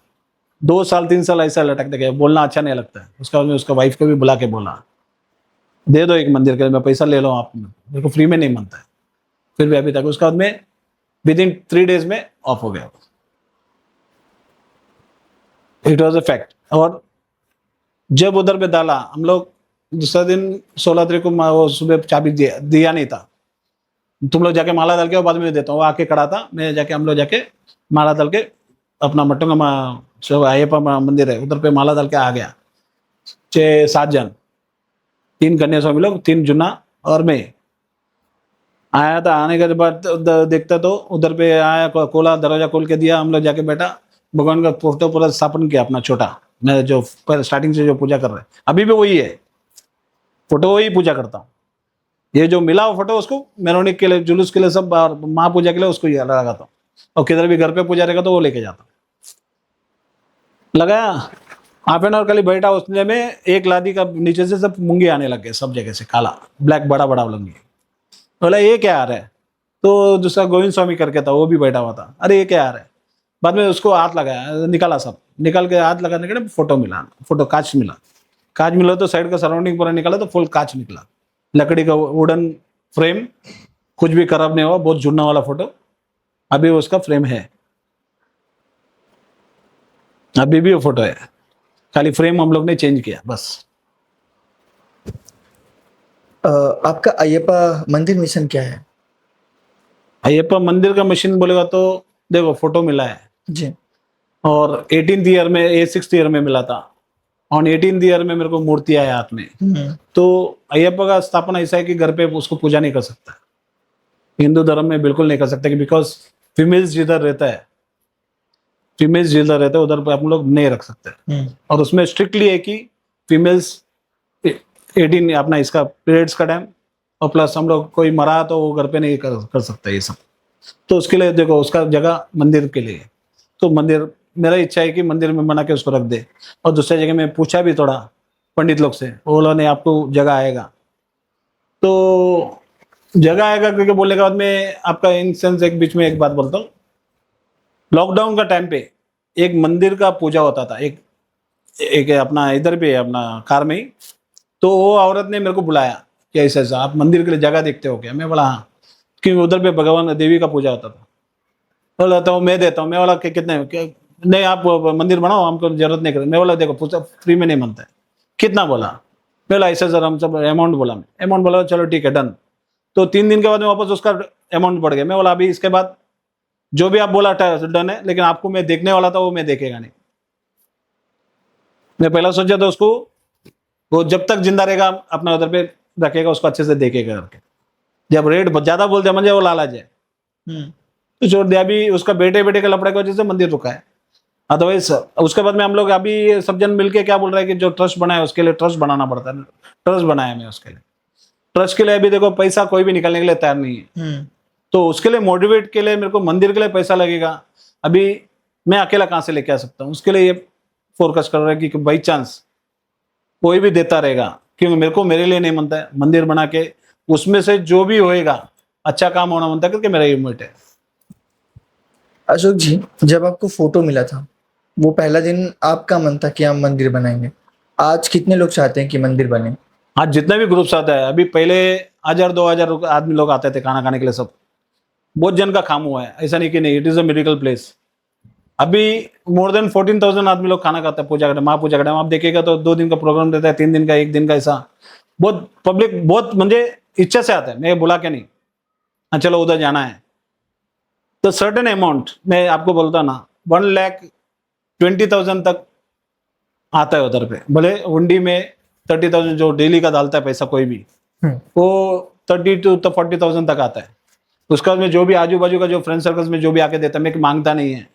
2 साल 3 साल ऐसा लटकते गए, बोलना अच्छा नहीं लगता है। उसका बाद में उसका वाइफ को भी बुला के बोला दे दो एक मंदिर के लिए, मैं पैसा ले लो आप, मेरे को फ्री में नहीं मनता है। फिर भी अभी तक उसका बाद में विदिन 3 days में ऑफ हो गया। It was a fact. और जब उधर पे डाला हम लोग, दूसरा दिन 16 तारीख को वो सुबह चाबी दिया नहीं था, तुम लोग जाके माला डाल के बाद में देता हूँ। वो आके खड़ा था, मैं जाके हम लोग जाके माला डाल के अपना मटंगा अयप्पा मंदिर है उधर पे माला डाल के आ गया। 6-7 जन, 3 कन्या स्वामी लोग, 3 जुना और मैं आया था। आने के बाद देखता तो उधर पे आया, खोला दरवाजा खोल के दिया, हम लोग जाके बैठा, भगवान का फोटो पूरा स्थापन किया अपना छोटा, मैं जो स्टार्टिंग से जो पूजा कर रहे अभी भी वही है, फोटो वही पूजा करता हूँ। ये जो मिला वो फोटो उसको मेरोनिक के लिए, जुलूस के लिए, सब महापूजा के लिए उसको लगाता हूँ। और किधर भी घर पे पूजा रहेगा तो वो लेके जाता हूँ। लगाया ½ खाली बैठा, उसने में एक लादी का नीचे से सब मूंगे आने लग गए, सब जगह से काला ब्लैक बड़ा बड़ा लंगी। बोला ये क्या आ रहा है? तो दूसरा गोविंद स्वामी करके था, वो भी बैठा हुआ था, अरे ये क्या आ रहा है? बाद में उसको हाथ लगाया, निकाला, सब निकाल के हाथ लगाने के फोटो मिला, फोटो कांच मिला तो साइड का सराउंडिंग पूरा निकाला तो फुल कांच निकला, लकड़ी का वुडन फ्रेम, कुछ भी खराब नहीं हुआ, बहुत जुड़ना वाला फोटो, अभी उसका फ्रेम है। अभी भी वो फोटो है, खाली फ्रेम हम लोग ने चेंज किया बस। आपका अय्यप्पा मंदिर मिशन क्या है? अयप्पा मंदिर का मशीन बोलेगा तो देखो फोटो मिला है, जी। और 18th ईयर में 6th ईयर में मिला था, और 18th ईयर में मेरे को मूर्ति आया हाथ में। तो अयप्पा का स्थापना ऐसा है कि घर पे उसको पूजा नहीं कर सकता, हिंदू धर्म में बिल्कुल नहीं कर सकते, कि बिकॉज फीमेल्स जिधर रहता है, फीमेल्स जिधर रहता है उधर पे हम लोग नहीं रख सकते। और उसमें स्ट्रिक्टली है कि फीमेल्स 18 अपना इसका पीरियड्स का टाइम, और प्लस हम लोग कोई मरा तो वो घर पे नहीं कर सकते ये सब। तो उसके लिए देखो उसका जगह मंदिर के लिए, तो मंदिर मेरा इच्छा है कि मंदिर में बना के उसको रख दे। और दूसरी जगह मैं पूछा भी थोड़ा पंडित लोग से, वो लोगों ने आपको जगह आएगा, तो जगह आएगा क्योंकि बोलने के बाद में आपका इन सेंस एक बीच में एक बात बोलता हूँ, लॉकडाउन का टाइम पे एक मंदिर का पूजा होता था, एक एक अपना इधर पे अपना कार में ही, तो वो औरत ने मेरे को बुलाया कि ऐसा ऐसा आप मंदिर के लिए जगह देखते हो क्या? मैं बोला हाँ, क्योंकि उधर पे भगवान देवी का पूजा होता था। बोला तो मैं देता हूँ। मैं बोला कि कितने नहीं आप मंदिर बनाओ, हमको जरूरत नहीं करें। मैं बोला देखो पूछा फ्री में नहीं बनता है, कितना बोला? मैं बोला ऐसा सर, हम सब अमाउंट बोला, मैं अमाउंट बोला चलो ठीक है डन। तो 3 दिन के बाद में वापस उसका अमाउंट बढ़ गया। मैं बोला अभी इसके बाद जो भी आप बोला डन है, लेकिन आपको मैं देखने वाला था वो मैं देखेगा नहीं। मैं पहला सोचा था उसको, वो जब तक जिंदा रहेगा अपना उधर पे रखेगा, उसको अच्छे से देखेगा करके। जब रेट ज्यादा बोलते समझे वो लालच है, तो छोड़ दिया। अभी उसका बेटे बेटे के लपड़े की वजह से मंदिर रुका है, अदरवाइज उसके बाद में हम लोग अभी सब जन मिलके क्या बोल रहे हैं कि जो ट्रस्ट बनाया उसके लिए ट्रस्ट बनाना पड़ता है। ट्रस्ट बनाया मैं उसके लिए, ट्रस्ट के लिए अभी देखो पैसा कोई भी निकलने के लिए तैयार नहीं है। तो उसके लिए मोटिवेट के लिए मेरे को मंदिर के लिए पैसा लगेगा। अभी मैं अकेला कहाँ से लेके आ सकता हूँ? उसके लिए ये फोकस कर रहा है कि बाई चांस कोई भी देता रहेगा, क्योंकि मेरे को मेरे लिए नहीं बनता है मंदिर बना के उसमें से जो भी होएगा अच्छा काम होना बनता है, करके मेरा ये मोटिव है। अशोक जी, जब आपको फोटो मिला था वो पहला दिन आपका मन था कि हम मंदिर बनाएंगे। आज कितने लोग चाहते हैं कि मंदिर बने? आज जितने भी ग्रुप्स आता है, अभी पहले 1000-2000 आदमी लोग आते थे खाना खाने के लिए, सब बहुत जन का काम हुआ है, ऐसा नहीं कि नहीं, it is a miracle place. अभी मोर देन 14,000 आदमी लोग खाना खाते हैं, पूजा करते हैं, माँ पूजा करते हैं। आप देखिएगा तो 2 दिन का प्रोग्राम रहता है, 3 दिन का, 1 दिन का, ऐसा बहुत पब्लिक बहुत म्हणजे इच्छा से आता है, मैं बुला के नहीं, हाँ चलो उधर जाना है। तो सर्टेन अमाउंट मैं आपको बोलता ना 1,20,000 तक आता है उधर पे, भले हुंडी में 30,000 जो डेली का डालता है पैसा कोई भी, वो 30 to 40,000 तक आता है। उसके बाद में जो भी आजू बाजू का जो फ्रेंड सर्कल्स में जो भी आके देता है, मैं मांगता नहीं है।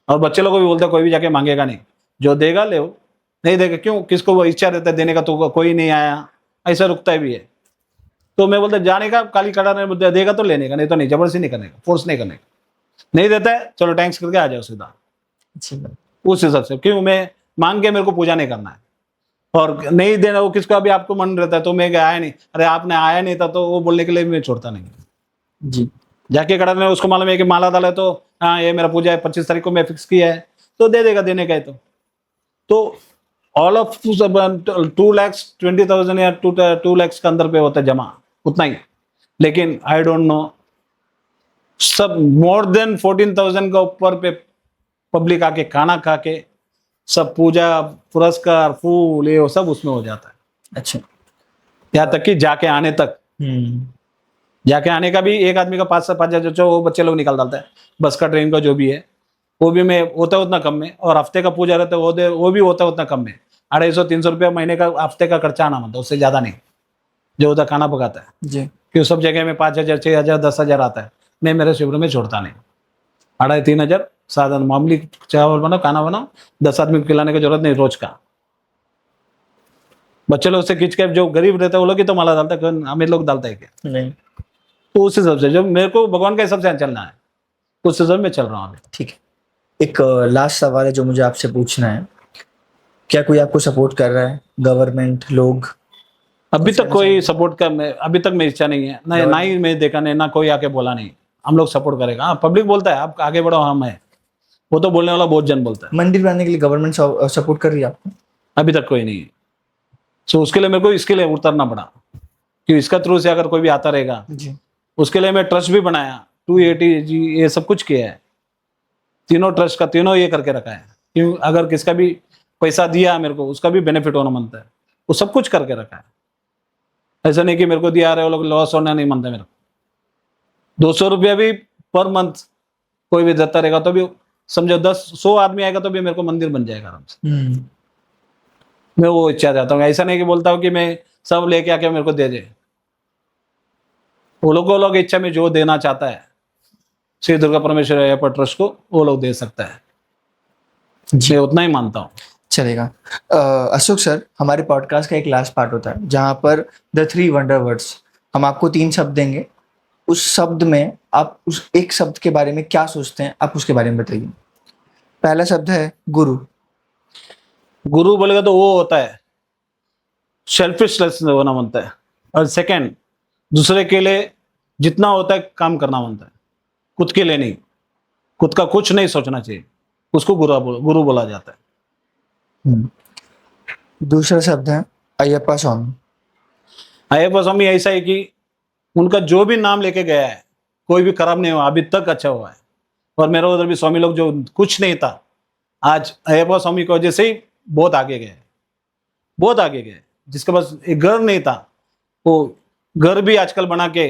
और बच्चे लोग को भी बोलता है कोई भी जाके मांगेगा नहीं, जो देगा ले, नहीं देगा क्यों, किसको वो इच्छा रहता है देने का, तो कोई नहीं आया ऐसा रुकता है भी है। तो मैं बोलता जाने का काली कड़ा देगा तो लेने का, नहीं तो नहीं, जबरदस्ती नहीं करने का, फोर्स नहीं करने का। नहीं देता है चलो थैंक्स करके आ जाओ सीधा, उस हिसाब से। क्यों मैं मांग के मेरे को पूजा नहीं करना है, और नहीं देना वो किसको, अभी आपको मन रहता है तो मैं आया नहीं, अरे आपने आया नहीं था तो वो बोलने के लिए मैं छोड़ता नहीं जी। जाके कड़ा में। उसको मालूम है कि माला डाला है तो हाँ ये मेरा पूजा है 25 तारीख को मैं फिक्स किया है, तो दे देगा, देने का है तो ऑल ऑफ 2,20,000 या 2 लाख के अंदर पे होता है जमा, उतना ही। लेकिन आई डोंट नो, सब मोर देन 14,000 का ऊपर पे पब्लिक आके खाना खा के सब पूजा पुरस्कार फूल ये सब उसमें हो जाता है। अच्छा। यहाँ तक कि जाके आने तक, जाके आने का भी एक आदमी का 5,000 जो वो बच्चे लोग निकाल डालता है, बस का ट्रेन का जो भी है वो भी में होता है उतना कम में, और हफ्ते का पूजा रहता है वो भी होता है उतना कम में। 250-300 रुपया महीने का हफ्ते का खर्चा आना मतलब, उससे ज्यादा नहीं जो उधर खाना पकाता है जी। क्यों सब जगह में 5,000 6,000 10,000 आता है। मैं मेरे शिविर में छोड़ता नहीं, 2,500-3,000 साधारण मामूली चावल बनाओ खाना बनाओ, 10 आदमी को खिलाने की जरूरत नहीं रोज का। बच्चे लोग से खींच के जो गरीब रहता है वो लोग ही तो माला डालता है, अमीर लोग डालता है क्या? नहीं। तो उस हिसाब से जो मेरे को भगवान के हिसाब से चलना है उस हिसाब में चल रहा हूँ। ठीक है, एक लास्ट सवाल है जो मुझे आपसे पूछना है, क्या कोई आपको सपोर्ट कर रहा है, गवर्नमेंट लोग? अभी तक कोई सपोर्ट का अभी तक मेरी इच्छा नहीं है, ना ही मैं देखा नहीं, ना कोई आके बोला नहीं हम लोग सपोर्ट करेगा। हाँ पब्लिक बोलता है आप आगे बढ़ो, हम है, वो तो बोलने वाला बहुत जन बोलता है। मंदिर बनाने के लिए गवर्नमेंट सपोर्ट कर रही है आपको? अभी तक कोई नहीं है, सो उसके लिए मेरे को इसके लिए उतरना पड़ा कि इसका थ्रू से अगर कोई भी आता रहेगा जी। उसके लिए मैं ट्रस्ट भी बनाया, 280 जी ये सब कुछ किया है, तीनों ट्रस्ट का तीनों ये करके रखा है। क्यों अगर किसका भी पैसा दिया मेरे को उसका भी बेनिफिट होना मानता है, वो सब कुछ करके रखा है। ऐसा नहीं कि मेरे को दिया रहे वो लोग लॉस होना नहीं मानते मेरे को। 200 रुपया भी पर मंथ कोई भी देता रहेगा तो भी समझो 10-100 आदमी आएगा तो भी मेरे को मंदिर बन जाएगा आराम से। मैं वो इच्छा चाहता हूँ, ऐसा नहीं कि बोलता हूँ कि मैं सब लेके आके मेरे को दे दे। वो लोग इच्छा में जो देना चाहता है श्री दुर्गा परमेश्वर अयप्पा ट्रस्ट को वो लोग दे सकता है, मैं उतना ही मानता हूँ। चलेगा। अशोक सर, हमारे पॉडकास्ट का एक लास्ट पार्ट होता है जहां पर द 3 वंडर वर्ड्स, हम आपको 3 शब्द देंगे, उस शब्द में आप उस एक शब्द के बारे में क्या सोचते हैं, आप उसके बारे में बताइए। पहला शब्द है गुरु। गुरु बोलेगा तो वो होता है सेल्फिशनेस होना बनता है, और सेकंड दूसरे के लिए जितना होता है काम करना बनता है, खुद के लिए नहीं, खुद का कुछ नहीं सोचना चाहिए, उसको गुरु बोला जाता है। दूसरा शब्द है अयप्पा स्वामी। अयप्पा स्वामी ऐसा है कि उनका जो भी नाम लेके गया है कोई भी खराब नहीं हुआ, अभी तक अच्छा हुआ है। और मेरे उधर भी स्वामी लोग जो कुछ नहीं था, आज अयप्पा स्वामी की वजह से ही बहुत आगे गए, बहुत आगे गए। जिसके पास एक घर नहीं था वो घर भी आजकल बना के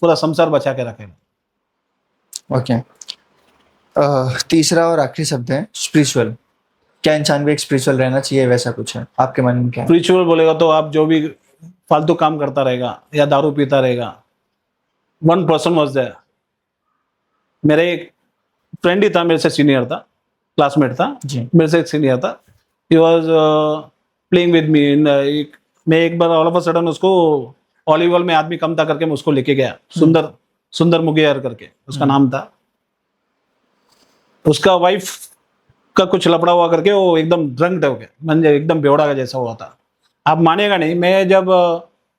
पूरा संसार बचा के रखे। ओके। तीसरा और आखिरी शब्द है स्पिरिचुअल। क्या इंसान भी एक स्पिरिचुअल रहना चाहिए, वैसा कुछ है आपके मन में क्या है? स्पिरिचुअल बोलेगा तो आप जो भी फालतू काम करता रहेगा या दारू पीता रहेगा। 1 पर्सन वॉज देयर, मेरे एक फ्रेंड ही था, मेरे से सीनियर था, क्लासमेट था जी। मेरे से एक सीनियर था। He was playing with me in मैं एक बार ऑल ऑफ अ सडन उसको वॉलीबॉल में आदमी कम था करके मैं उसको लेके गया, सुंदर मुगेयर करके उसका नाम था। उसका वाइफ का कुछ लपड़ा हुआ करके वो एकदम ड्रंक हो गया, म्हणजे एकदम बेवड़ा का जैसा हुआ था। आप मानेगा नहीं, मैं जब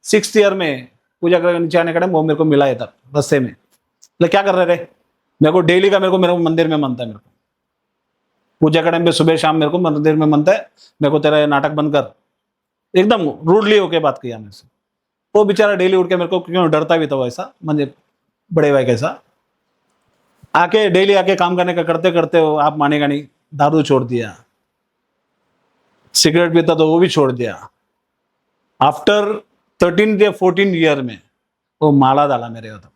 6th ईयर में पूजा करके नीचे आने का टाइम वो मेरे को मिला था रास्ते में। बोले क्या कर रहे थे? मेरे को डेली का मेरे को मंदिर में मनता है, मेरे को पूजा का टाइम पे सुबह शाम मेरे को मंदिर में मनता है, मेरे को तेरा नाटक बंद कर। एकदम रूडली होके बात किया मेरे से। वो बेचारा डेली उठ के मेरे को, क्यों डरता भी था वैसा, म्हणजे बड़े भाई कैसा, आके डेली आके काम करने का करते करते हो, आप मानेगा नहीं, दारू छोड़ दिया, सिगरेट पीता तो वो भी छोड़ दिया। आफ्टर 13 या 14 ईयर में वो माला डाला मेरे को। तो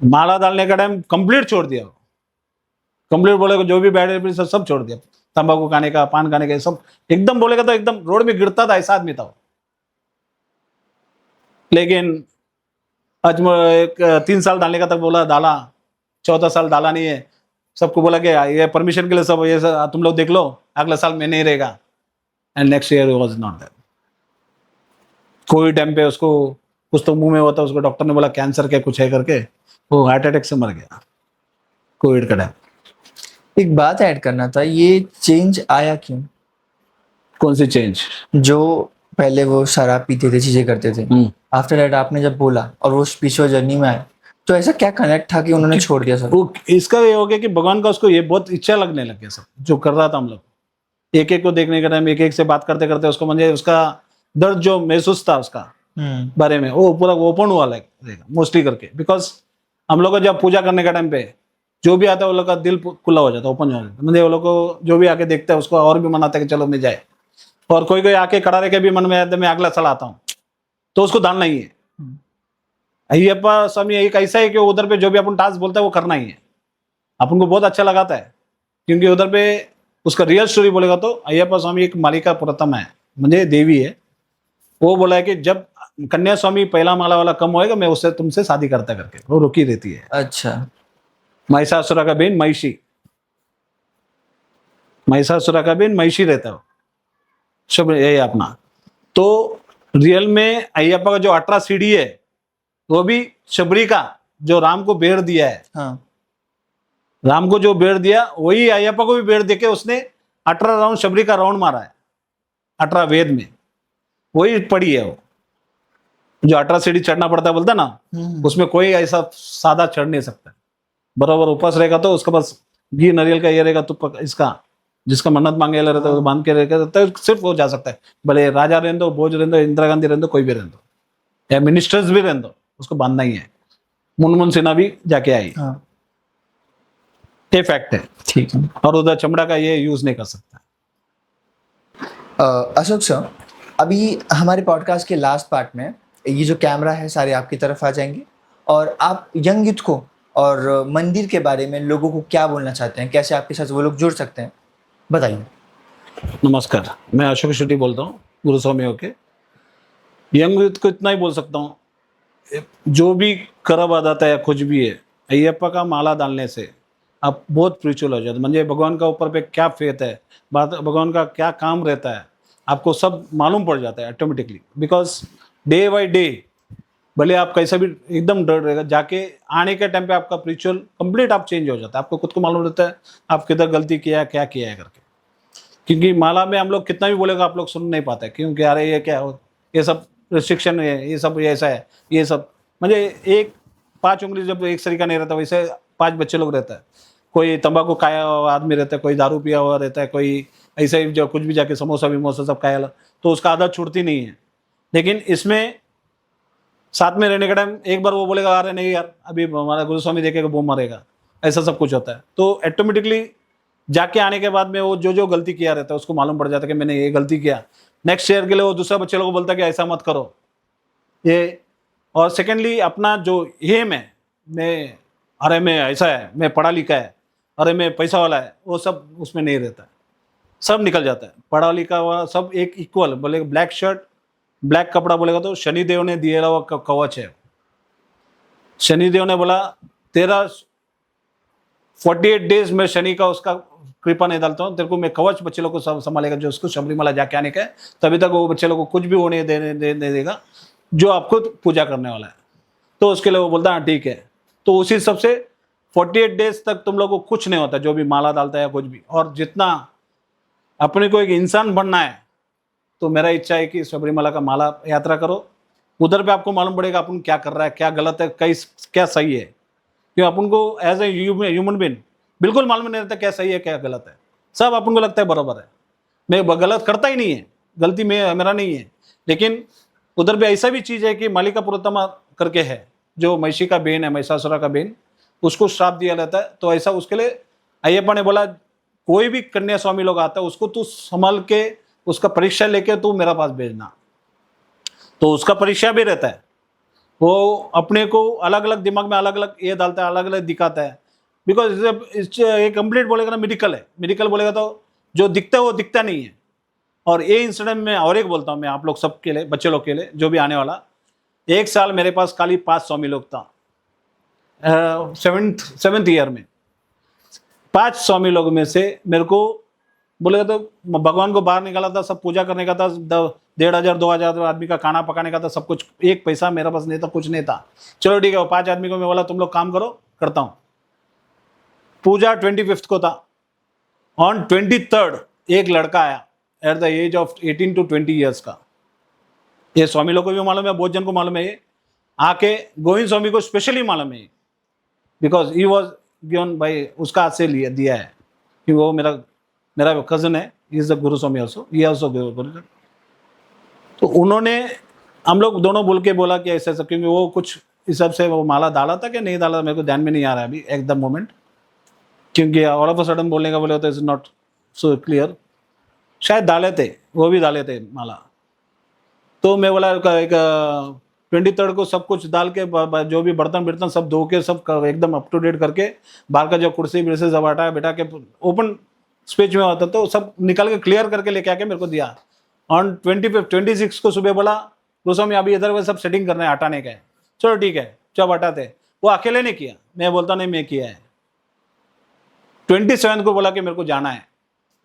माला डालने का टाइम कंप्लीट छोड़ दिया, कंप्लीट बोले जो भी बैड हैबिट सब छोड़ दिया, तंबाकू खाने का, पान खाने का, सब एकदम बोलेगा तो एकदम रोड में गिरता था, ऐसा आदमी था वो। लेकिन आज 3 साल डालने का तक बोला डाला, 14 साल डाला नहीं है। सबको बोला कि ये परमिशन के लिए सब ये सब तुम लोग देख लो, अगला साल मैं नहीं रहेगा। And next year was not that. Covid time पे उसको कुछ तो मुंह में हुआ था, उसको डॉक्टर ने बोला कैंसर के कुछ है करके, वो हार्ट अटैक से मर गया कोविड का टाइम। एक बात ऐड करना था, ये चेंज आया क्यों? कौन सी चेंज? जो पहले वो शराब पीते थे, चीजें करते थे, आफ्टर दैट आपने जब बोला और वो स्पिरिचुअल जर्नी में आए, तो ऐसा क्या कनेक्ट था कि उन्होंने छोड़ दिया सब? वो इसका ये हो गया कि भगवान का उसको ये बहुत इच्छा लगने लग गया सब जो कर रहा था। हम लोग एक एक को देखने का टाइम, एक एक से बात करते करते उसको म्हणजे उसका दर्द जो महसूस था उसका बारे में वो पूरा ओपन हुआ रहेगा मोस्टली करके। बिकॉज हम लोग को जब पूजा करने का टाइम पे जो भी आता है वो लोग का दिल खुला हो जाता है, ओपन हो जाता है। म्हणजे वो लोग को जो भी आके देखता है उसको और भी मन आता है कि चलो मैं जाए। और कोई कोई आके खड़ा रह के भी मन में आता है मैं अगला साल आता हूँ, तो उसको दान नहीं है। अयप्पा स्वामी एक ऐसा है कि उधर पे जो भी अपन टास्क बोलता है वो करना ही है। अपन को बहुत अच्छा लगाता है क्योंकि उधर पे उसका रियल स्टोरी बोलेगा तो अयप्पा स्वामी एक मालिका पुरतम है, मुझे देवी है। वो बोला है कि जब कन्या स्वामी पहला माला वाला कम होएगा मैं उससे तुमसे शादी करता करके वो रुकी रहती है। अच्छा। महिषासुरा का बेन महिषी, महिषासुरा का बेन महिषी रहता है शुभ यही अपना। तो रियल में अयप्पा का जो 18 सीढ़ी है वो भी शबरी का जो राम को बेर दिया है। हाँ। राम को जो बेर दिया वही अयप्पा को भी बेर देके उसने 18 राउंड शबरी का राउंड मारा है 18 वेद में, वही पड़ी है। वो जो 18 सीढ़ी चढ़ना पड़ता है बोलता ना, उसमें कोई ऐसा सादा चढ़ नहीं सकता। बराबर उपास रहेगा तो उसके पास घी नारियल का ये रहेगा तो इसका जिसका मन्नत मांगे रहता है वो बांध के रहेगा तो सिर्फ वो जा सकता है। भले राजा रहने दो, भोज रहने दो, इंदिरा गांधी रहने दो, कोई भी रहने दो या मिनिस्टर्स भी रहने दो, उसको बांधना ही है। मुनमुन सिन्हा भी जाके आई। हाँ। ये फैक्ट है। ठीक है। और उधर चमड़ा का ये यूज नहीं कर सकता। अशोक सर, अभी हमारे पॉडकास्ट के लास्ट पार्ट में ये जो कैमरा है सारे आपकी तरफ आ जाएंगे और आप यंग यूथ को और मंदिर के बारे में लोगों को क्या बोलना चाहते हैं, कैसे आपके साथ वो लोग जुड़ सकते हैं, बताइए। नमस्कार, मैं अशोक शेट्टी बोलता हूँ, गुरु स्वामी होके। यंग यूथ को इतना ही बोल सकता हूँ, जो भी करब आदत है कुछ भी है, अय्यप्पा का माला डालने से आप बहुत स्पिरिचुअल हो जाते। म्हणजे भगवान का ऊपर पे क्या फेथ है, बात भगवान का क्या काम रहता है, आपको सब मालूम पड़ जाता है automatically. Because day by day भले आप कैसा भी एकदम डर रहेगा, जाके आने के टाइम पे आपका स्पिरिचुअल कंप्लीट आप चेंज हो जाता है। आपको खुद को मालूम रहता है आप किधर गलती किया है, क्या किया है करके। क्योंकि माला में हम लोग कितना भी बोलेगा आप लोग सुन नहीं पाते, क्योंकि अरे ये क्या हो, ये सब रिस्ट्रिक्शन है, ये सब ऐसा है, ये सब म्हणजे एक 5 उंगली जब एक सरीका नहीं रहता, वैसे 5 बच्चे लोग रहता है। कोई तंबाकू खाया हुआ आदमी रहता है, कोई दारू पिया हुआ रहता है, कोई ऐसे ही जो कुछ भी जाके समोसा विमोसा सब खाया, तो उसका आदत छूटती नहीं है। लेकिन इसमें साथ में रहने का टाइम एक बार वो बोलेगा अरे नहीं यार अभी हमारा गुरु स्वामी देखेगा वो मरेगा, ऐसा सब कुछ होता है। तो ऑटोमेटिकली जाके आने के बाद में वो जो जो गलती किया रहता है उसको मालूम पड़ जाता है कि मैंने ये गलती किया। नेक्स्ट ईयर के लिए वो दूसरा बच्चे लोगों को बोलता है कि ऐसा मत करो ये। और सेकेंडली अपना जो एम है, मैं ऐसा है, मैं पढ़ा लिखा है, अरे मैं पैसा वाला है, वो सब उसमें नहीं रहता है। सब निकल जाता है, पढ़ा लिखा हुआ सब एक इक्वल। बोले ब्लैक शर्ट ब्लैक कपड़ा बोलेगा तो शनिदेव ने दिया हुआ कवच है। शनिदेव ने बोला तेरा 48 डेज में शनि का उसका कृपा नहीं डालता हूँ, तेरे को मैं कवच बच्चे लोग को संभालेगा, जो उसको शबरीमला जाके आने का है तभी तक वो बच्चे लोग को कुछ भी होने दे देगा जो आपको पूजा करने वाला है। तो उसके लिए वो बोलता है हाँ ठीक है। तो उसी सबसे 48 डेज तक तुम लोग को कुछ नहीं होता, जो भी माला डालता है कुछ भी। और जितना अपने को एक इंसान बनना है तो मेरा इच्छा है कि शबरीमला का माला यात्रा करो। उधर पे आपको मालूम पड़ेगा अपन क्या कर रहा है, क्या गलत है, क्या सही है। क्यों अपन को एज ए ह्यूमन बीइंग बिल्कुल मालूम नहीं रहता क्या सही है क्या गलत है। सब अपन को लगता है बराबर है, मैं गलत करता ही नहीं है, गलती मेरा नहीं है। लेकिन उधर भी ऐसा भी चीज़ है कि मालिका पुरुषोत्तमा करके है, जो महिषी का बेन है, महिषासुरा का बेन, उसको श्राप दिया जाता है। तो ऐसा उसके लिए अय्यप्पा ने बोला कोई भी कन्या स्वामी लोग आता है उसको तू संभाल के उसका परीक्षा लेके तू मेरा पास भेजना। तो उसका परीक्षा भी रहता है, वो अपने को अलग अलग दिमाग में अलग अलग ये डालता है, अलग अलग दिखाता है। बिकॉज ये कंप्लीट बोलेगा ना मेडिकल है, मेडिकल बोलेगा तो जो दिखता है वो दिखता नहीं है। और ये इंसिडेंट में और एक बोलता हूँ मैं आप लोग सब के लिए, बच्चे लोग के लिए जो भी आने वाला, एक साल मेरे पास खाली 5 स्वामी लोग था। 7th ईयर में 5 स्वामी लोग में से मेरे को बोलेगा तो भगवान को बाहर निकाला था, सब पूजा करने का था, 1,500 2,000 आदमी का खाना पकाने का था, सब कुछ। एक पैसा मेरे पास नहीं था, कुछ नहीं था। चलो ठीक है, वो 5 आदमी को मैं बोला तुम लोग काम करो, करता हूँ। पूजा 25th को था। ऑन 23rd एक लड़का आया at the age of 18 to 20 years का। ये स्वामी लोग को भी मालूम है, बहुत जन को मालूम है। ये आके गोविंद स्वामी को स्पेशली मालूम है, because he was given by, उसका हाथ से दिया है कि वो मेरा कजन है, is the Guru Swami also, ये ऑल्सो गुरु। तो उन्होंने हम लोग दोनों बोल के बोला कि ऐसा ऐसा, क्योंकि वो कुछ हिसाब से वो माला डाला था कि नहीं डाला मेरे को ध्यान में नहीं आ रहा है अभी एट द मोमेंट, क्योंकि ऑल ऑफ अ सडन बोलने का बोले तो इज नॉट सो क्लियर। शायद डाले थे, वो भी डाले थे माला। तो मैं बोला एक 23rd को सब कुछ डाल के जो भी बर्तन सब धो के सब एकदम अप टू डेट करके, बाहर का जो कुर्सी बिरसी सब हटाया बैठा के ओपन स्पेस में होता तो सब निकाल के क्लियर करके लेके आके मेरे को दिया। ऑन 26 को सुबह बोला गोस्वामी अभी इधर वो सब सेटिंग करना है, हटाने का है। चलो ठीक है, जब हटाते। वो अकेले ने किया, मैं बोलता नहीं मैं किया है। 27 को बोला कि मेरे को जाना है,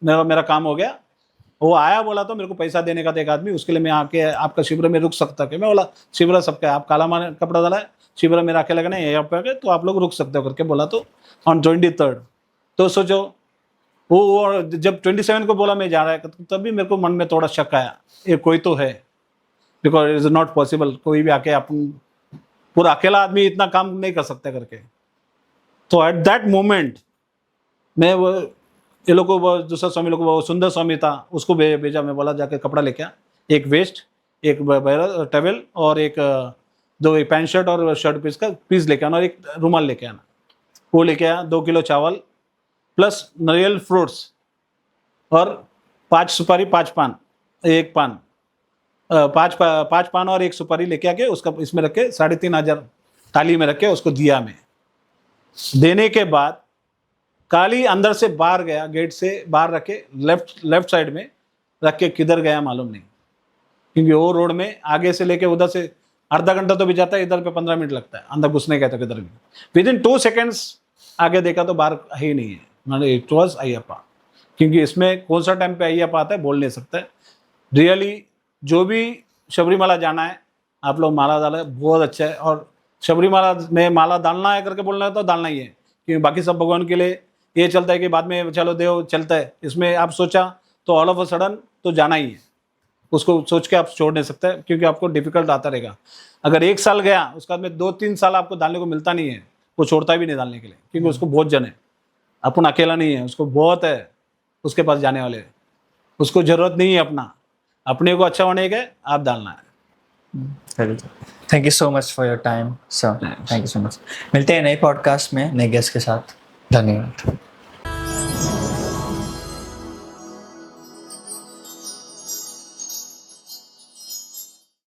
मेरा काम हो गया। वो आया, बोला तो मेरे को पैसा देने का था एक आदमी, उसके लिए मैं आके आपका शिविर में रुक सकता है। मैं बोला शिविर सबका है, आप काला मान कपड़ा डाला है, शिविर मेरा अकेले का नहीं है, यहाँ पे तो आप लोग रुक सकते हो करके बोला। तो ऑन 23rd तो सोचो वो जब 27 को बोला मैं जा रहा है, तभी मेरे को मन में थोड़ा शक आया, ये कोई तो है, because it is not possible कोई भी आके अपन पूरा अकेला आदमी इतना काम नहीं कर सकता करके। तो एट दैट मोमेंट मैं वो ये लोग को, दूसरा स्वामी लोग को, वो सुंदर स्वामी था उसको भेजा। मैं बोला जाके कपड़ा लेके आ, एक वेस्ट, एक टवेल और एक 2 पैंट शर्ट और शर्ट पीस का पीस लेके आना और एक रुमाल लेके आना। वो लेके आया। 2 किलो चावल, प्लस नारियल फ्रूट्स और 5 सुपारी 5 पान, 1 पान, 5 पान और 1 सुपारी लेके आके उसका इसमें रख के 3,500 थाली में रख के उसको दिया मैं। देने के बाद काली अंदर से बाहर गया, गेट से बाहर रख के लेफ्ट साइड में रख के किधर गया मालूम नहीं, क्योंकि वो रोड में आगे से लेके उधर से आधा घंटा तो भी जाता है, इधर पे 15 मिनट लगता है अंदर घुसने का। तो किधर भी विदिन 2 सेकेंड्स आगे देखा तो बाहर है ही नहीं है, मतलब इट वॉज अयप्पा। क्योंकि इसमें कौन सा टाइम पे अयप्पा आता है बोल नहीं सकता है। रियली जो भी शबरीमाला जाना है आप लोग माला डालें, बहुत अच्छा है। और शबरीमाला में माला डालना है करके बोलना है तो डालना ही है, क्योंकि बाकी सब भगवान के लिए ये चलता है कि बाद में चलो देव चलता है। इसमें आप सोचा तो ऑल ऑफ अ सडन तो जाना ही है, उसको सोच के आप छोड़ नहीं सकते, क्योंकि आपको डिफिकल्ट आता रहेगा। अगर 1 साल गया उसके बाद में 2-3 साल आपको डालने को मिलता नहीं है, वो छोड़ता भी नहीं डालने के लिए, क्योंकि उसको बहुत जन है, अपन अकेला नहीं है, उसको बहुत है उसके पास जाने वाले। उसको जरूरत नहीं है अपने को अच्छा होने के आप डालना है। Thank you so much for your time sir, thank you so much. मिलते हैं नए पॉडकास्ट में नए गेस्ट के साथ। धन्यवाद।